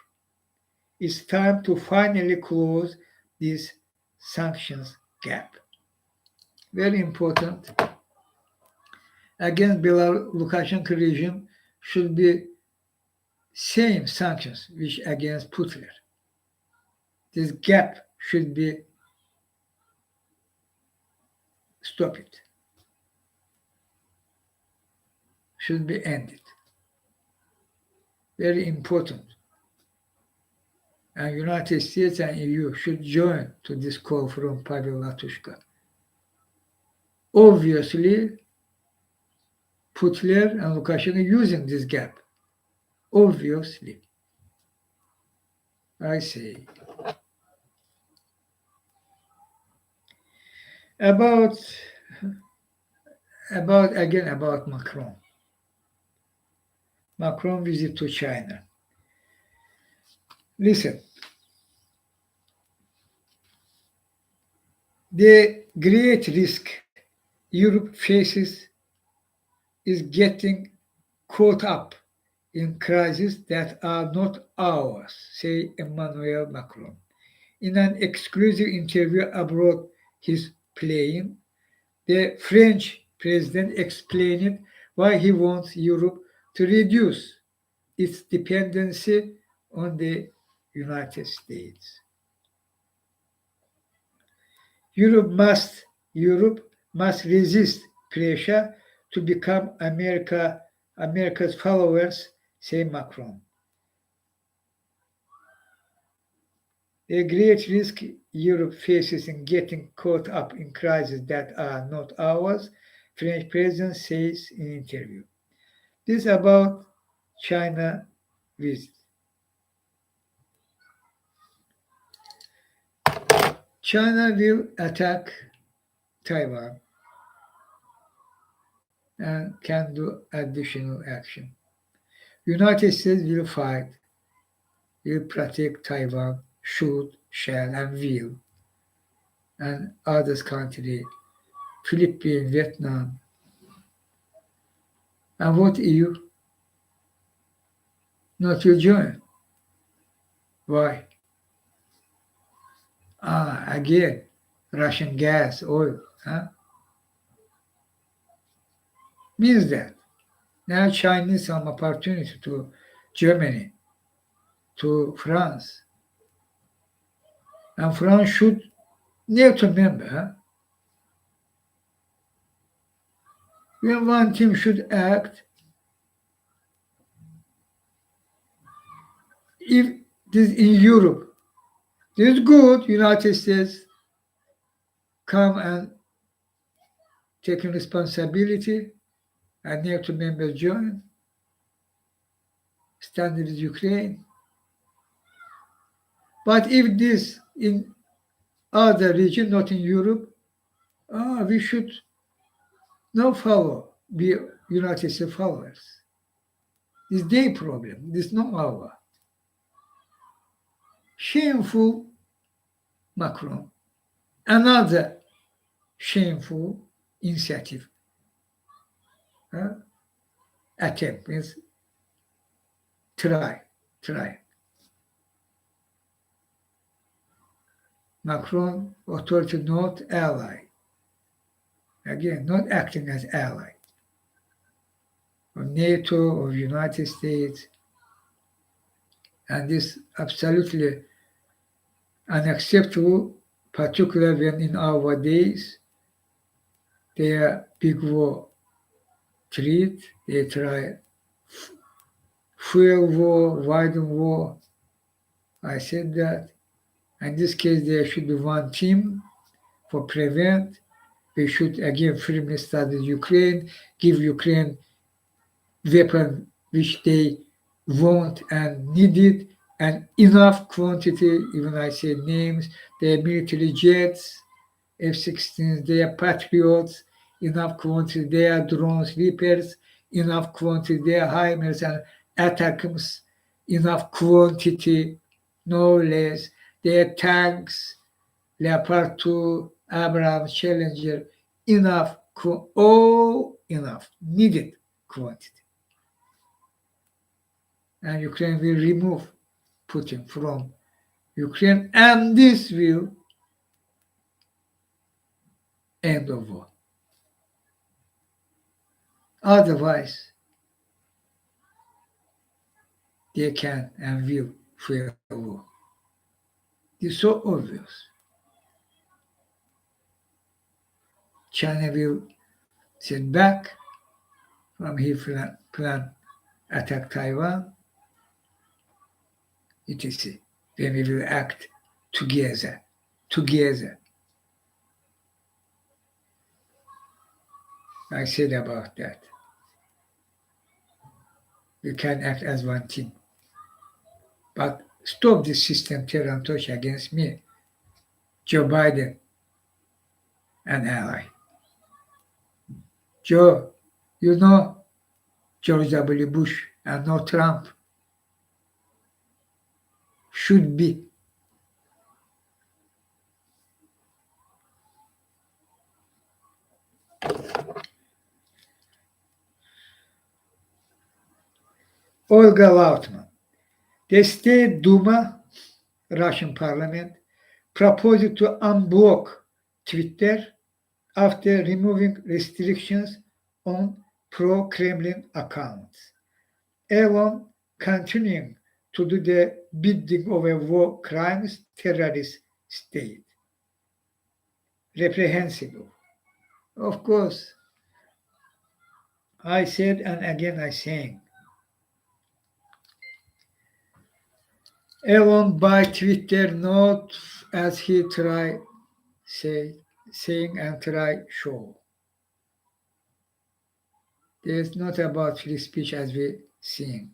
It's time to finally close this sanctions gap. Very important. Against Lukashenko regime should be same sanctions which against Putin. This gap should be stopped. Should be ended. Very important. And United States and EU should join to this call from Pavel Latushka. Obviously, Putler and Lukashenko using this gap. Obviously, I say. About Macron. Macron visit to China. Listen, the great risk Europe faces is getting caught up in crises that are not ours, say Emmanuel Macron. In an exclusive interview abroad his plane, the French president explained why he wants Europe to reduce its dependency on the United States. Europe must resist pressure to become America's followers, say Macron. The great risk Europe faces in getting caught up in crises that are not ours, French president says in interview. This is about China visit. China will attack Taiwan and can do additional action. United States will fight, will protect Taiwan should, shall, and will, and others country, Philippines, Vietnam. And what EU not will join? Why? Again, Russian gas, oil, huh? Means that now Chinese some opportunity to Germany, to France, and France should NATO member. Huh? When one team should act, if this in Europe, this is good. United States come and taking responsibility, and NATO members join, stand with Ukraine. But if this in other region, not in Europe, we should not follow, be United States followers. It's their problem. It's not our. Shameful Macron. Another shameful initiative. Attempt means try. Macron authority not ally. Again, not acting as ally of NATO or United States. And this absolutely unacceptable, particularly when in our days their big war treat, they try fuel war, widen war. I said that. In this case, there should be one team for prevent. We should again firmly study Ukraine, give Ukraine weapon which they want and needed, and enough quantity, even I say names, their military jets, F-16s, their Patriots, enough quantity, their drones, Reapers, enough quantity, their HIMARS and ATACMS, enough quantity, no less, their tanks, Leopard 2, Abrams, Challenger, enough, all enough, needed quantity. And Ukraine will remove Putin from Ukraine, and this will end the war. Otherwise, they can and will fuel the war. It's so obvious. China will sit back from his plan attack Taiwan, etc. Then we will act together. I said about that. We can act as one team. But stop this system Terrantosh against me, Joe Biden, an ally. Joe, you know George W. Bush and no Trump should be. Olga Lautman, the State Duma, Russian parliament, proposed to unblock Twitter after removing restrictions on pro-Kremlin accounts. Elon continuing to do the bidding of a war crimes terrorist state. Reprehensible. Of course, I said and again I saying, Elon by Twitter not as he try saying and try show. It's not about free speech as we seeing.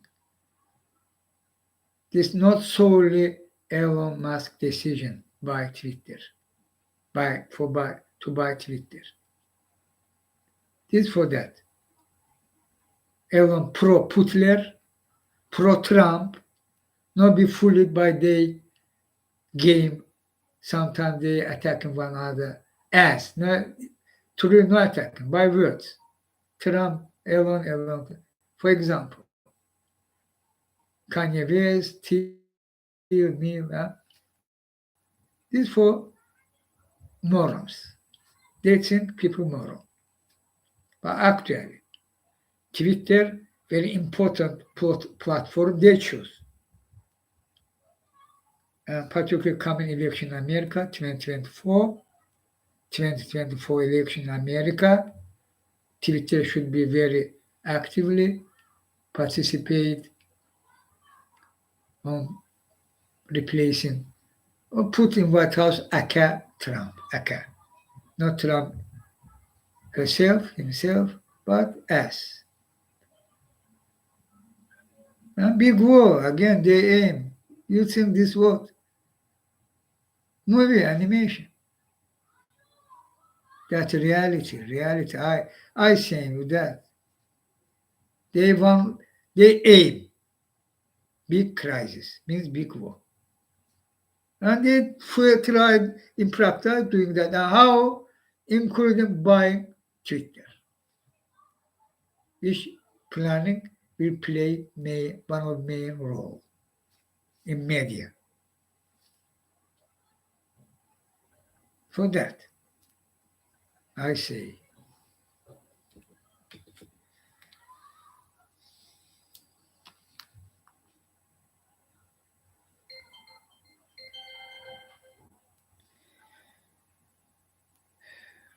This not solely Elon Musk decision by Twitter, to buy Twitter. This for that. Elon pro Putler, pro Trump, not be fooled by the game. Sometimes they attacking one another as no, truly no attacking by words. Trump alone. For example, Kanye West, Till, me, this for morons. They think people moron. But actually, Twitter, very important platform they choose. Particularly coming election in America, 2024 election in America, Twitter should be very actively participate on replacing or put in White House Aka Trump, Aka, not Trump himself, but us. And big war, again, they aim. You think this what? Movie, animation. That's reality. I saying with that. They want, they aim. Big crisis, means big war. And they tried in practice doing that. And how? Including buying Twitter, which planning will play one of main role in media. For that, I say,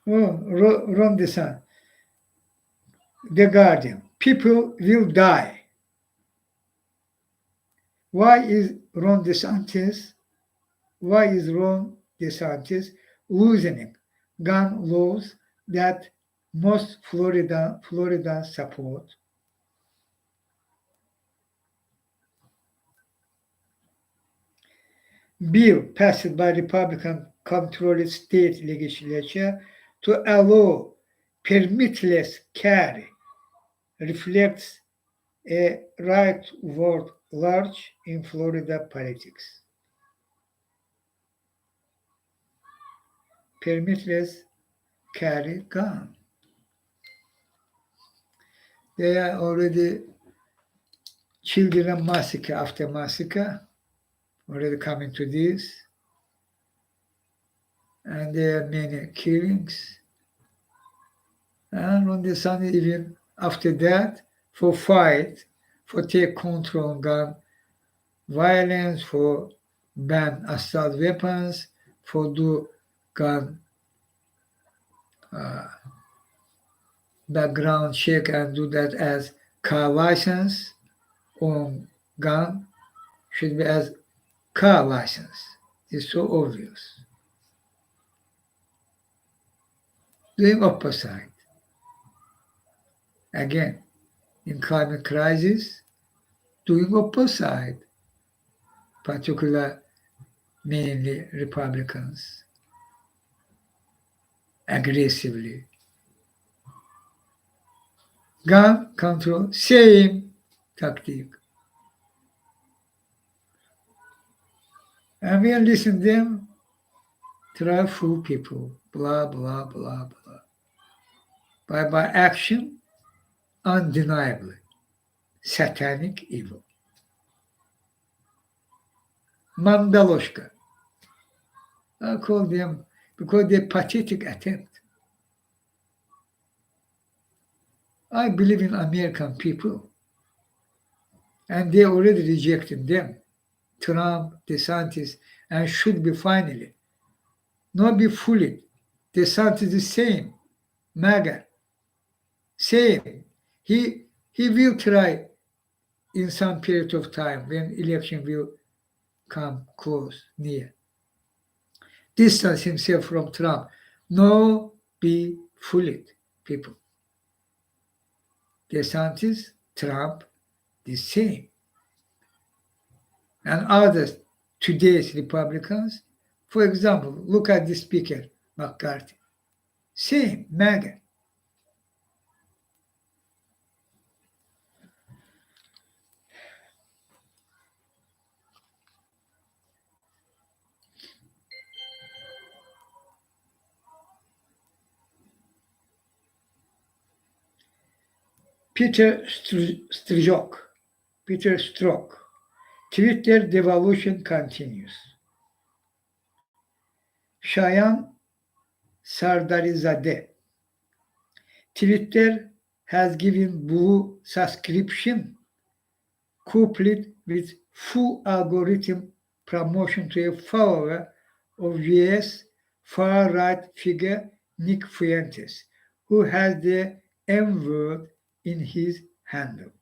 Ron DeSantis, The Guardian, people will die. Why is Ron DeSantis? Why is Ron DeSantis loosening gun laws that most Florida support? Bill passed by Republican-controlled state legislature to allow permitless carry reflects a right word large in Florida politics. Permitless carry gun. They are already children massacre after massacre, already coming to this, and there are many killings. And on the sun, even after that, for fight, for take control on gun violence, for ban assault weapons, for do gun uh, background check and do that as car license on gun should be as car license. It's so obvious. Doing opposite. Again, in climate crisis, doing opposite, particular mainly Republicans, aggressively. Gun control, same tactic. And we listen to them, try fool people, blah, blah, blah, blah. By action, undeniably, satanic evil. Mandaloshka. I call them because they're pathetic attempt. I believe in American people, and they already rejected them. Trump, DeSantis, and should be finally. Not be fooled. DeSantis is same. MAGA, same. He will try in some period of time when election will come close, near. Distance himself from Trump. No be fooled, people. DeSantis, Trump, the same. And others, today's Republicans, for example, look at the speaker, McCarthy. Same, MAGA. Peter Strzok, Peter Strzok, Twitter devolution continues. Shayan Sardarizade, Twitter has given Blue subscription coupled with full algorithm promotion to a follower of US far-right figure Nick Fuentes, who has the M-word in his handle.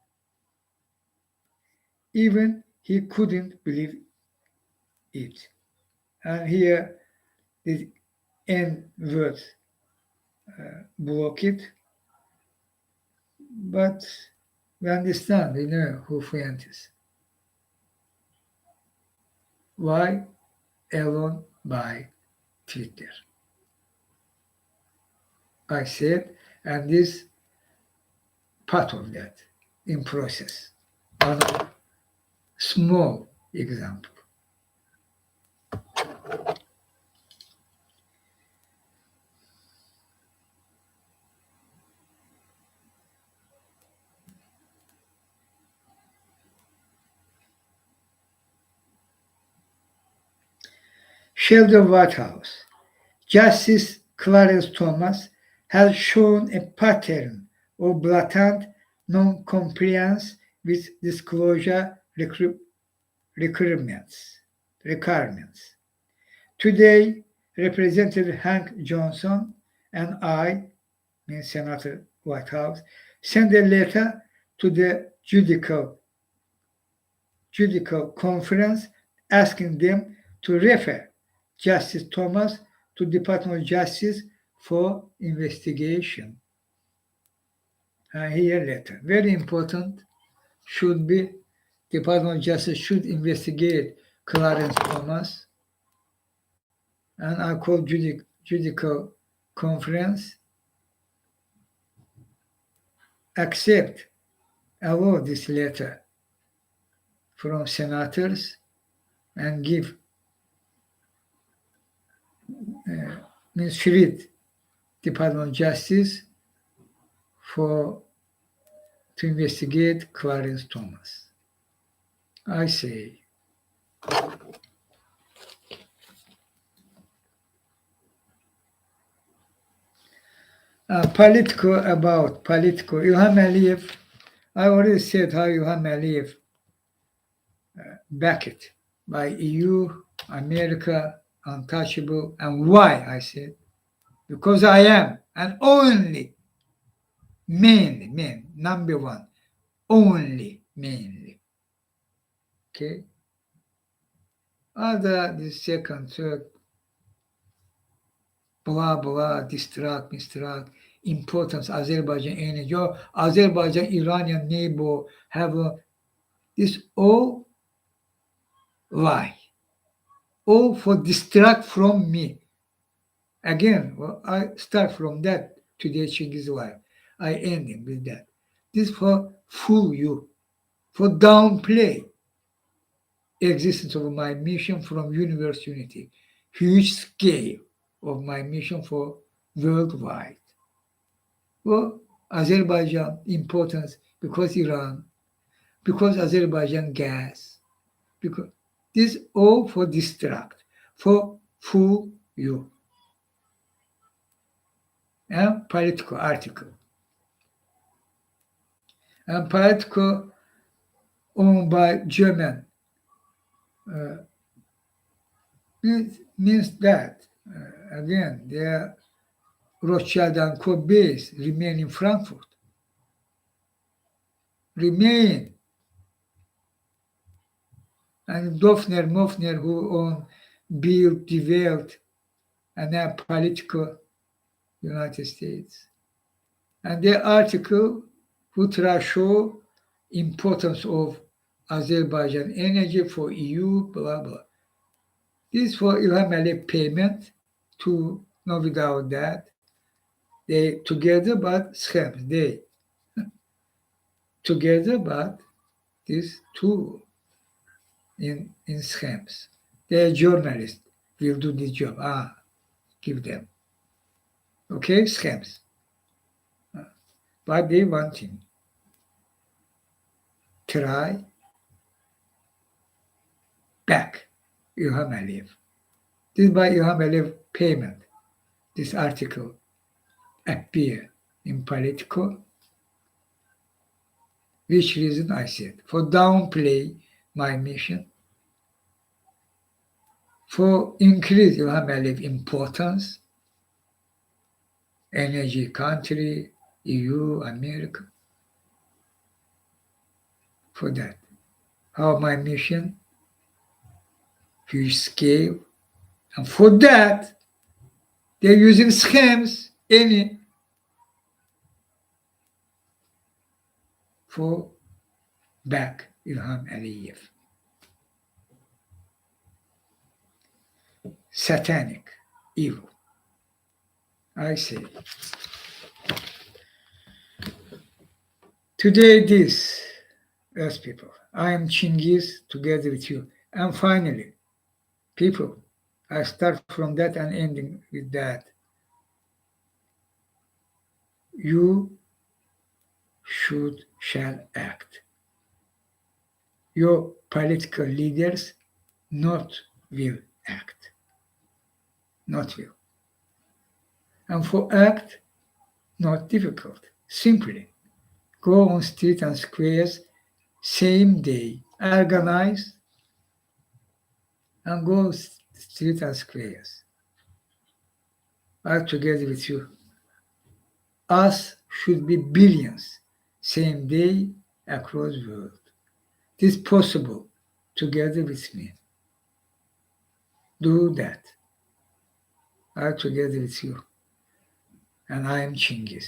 Even he couldn't believe it. And here the N-word blocked, but we understand, we know who Fuentes. Why? Alone by Twitter. I said, and this part of that in process. One small example. Sheldon Whitehouse. Justice Clarence Thomas has shown a pattern of blatant non-compliance with disclosure requirements. Today, Representative Hank Johnson and I, Senator Whitehouse, sent a letter to the Judicial Conference asking them to refer Justice Thomas to Department of Justice for investigation. Here letter, very important, should be Department of Justice should investigate Clarence Thomas, and I call Judicial Conference allow this letter from senators and give freed Department of Justice to investigate Clarence Thomas. I say, Political. İlham Aliyev, I already said how İlham Aliyev backed by EU, America, untouchable, and why I said, because I am, and only, mainly, number one, only, mainly. Okay? Other, the second, third, blah, blah, distract, importance, Azerbaijan energy, or Azerbaijan, Iranian neighbor, this all lie. All for distract from me. Again, I start from that today, Chinghiz life. I end with that. This for fool you, for downplay existence of my mission from universe unity, huge scale of my mission for worldwide. Well, Azerbaijan importance because Iran, because Azerbaijan gas, because this all for distract, for fool you. And political article. And political owned by German means that, again, their Rothschild and Co. base remain in Frankfurt. Remain. And Mofner, who own built, developed, and now political United States. And their article would show importance of Azerbaijan energy for EU, blah, blah. This for İlham Aliyev payment to, no, without that. They together but scams. They together but these two in scams. They are journalists, will do this job. Give them. Okay, scams. But they want him. try back. İlham Aliyev. This is by İlham Aliyev payment. This article appear in Politico. Which reason I said? For downplay my mission, for increase İlham Aliyev importance, energy country, EU, America, for that. How my mission, huge scale, and for that, they're using schemes, any, for back İlham Aliyev. Satanic, evil. I say. Today this, as people, I am Chinghiz together with you. And finally, people, I start from that and ending with that. You shall act. Your political leaders not will act. Not will. And for act, not difficult. Simply go on street and squares same day, organize and go street and squares. I'm together with you. Us should be billions, same day across the world. It is possible together with me. Do that. I'm together with you. And I am Chinghiz.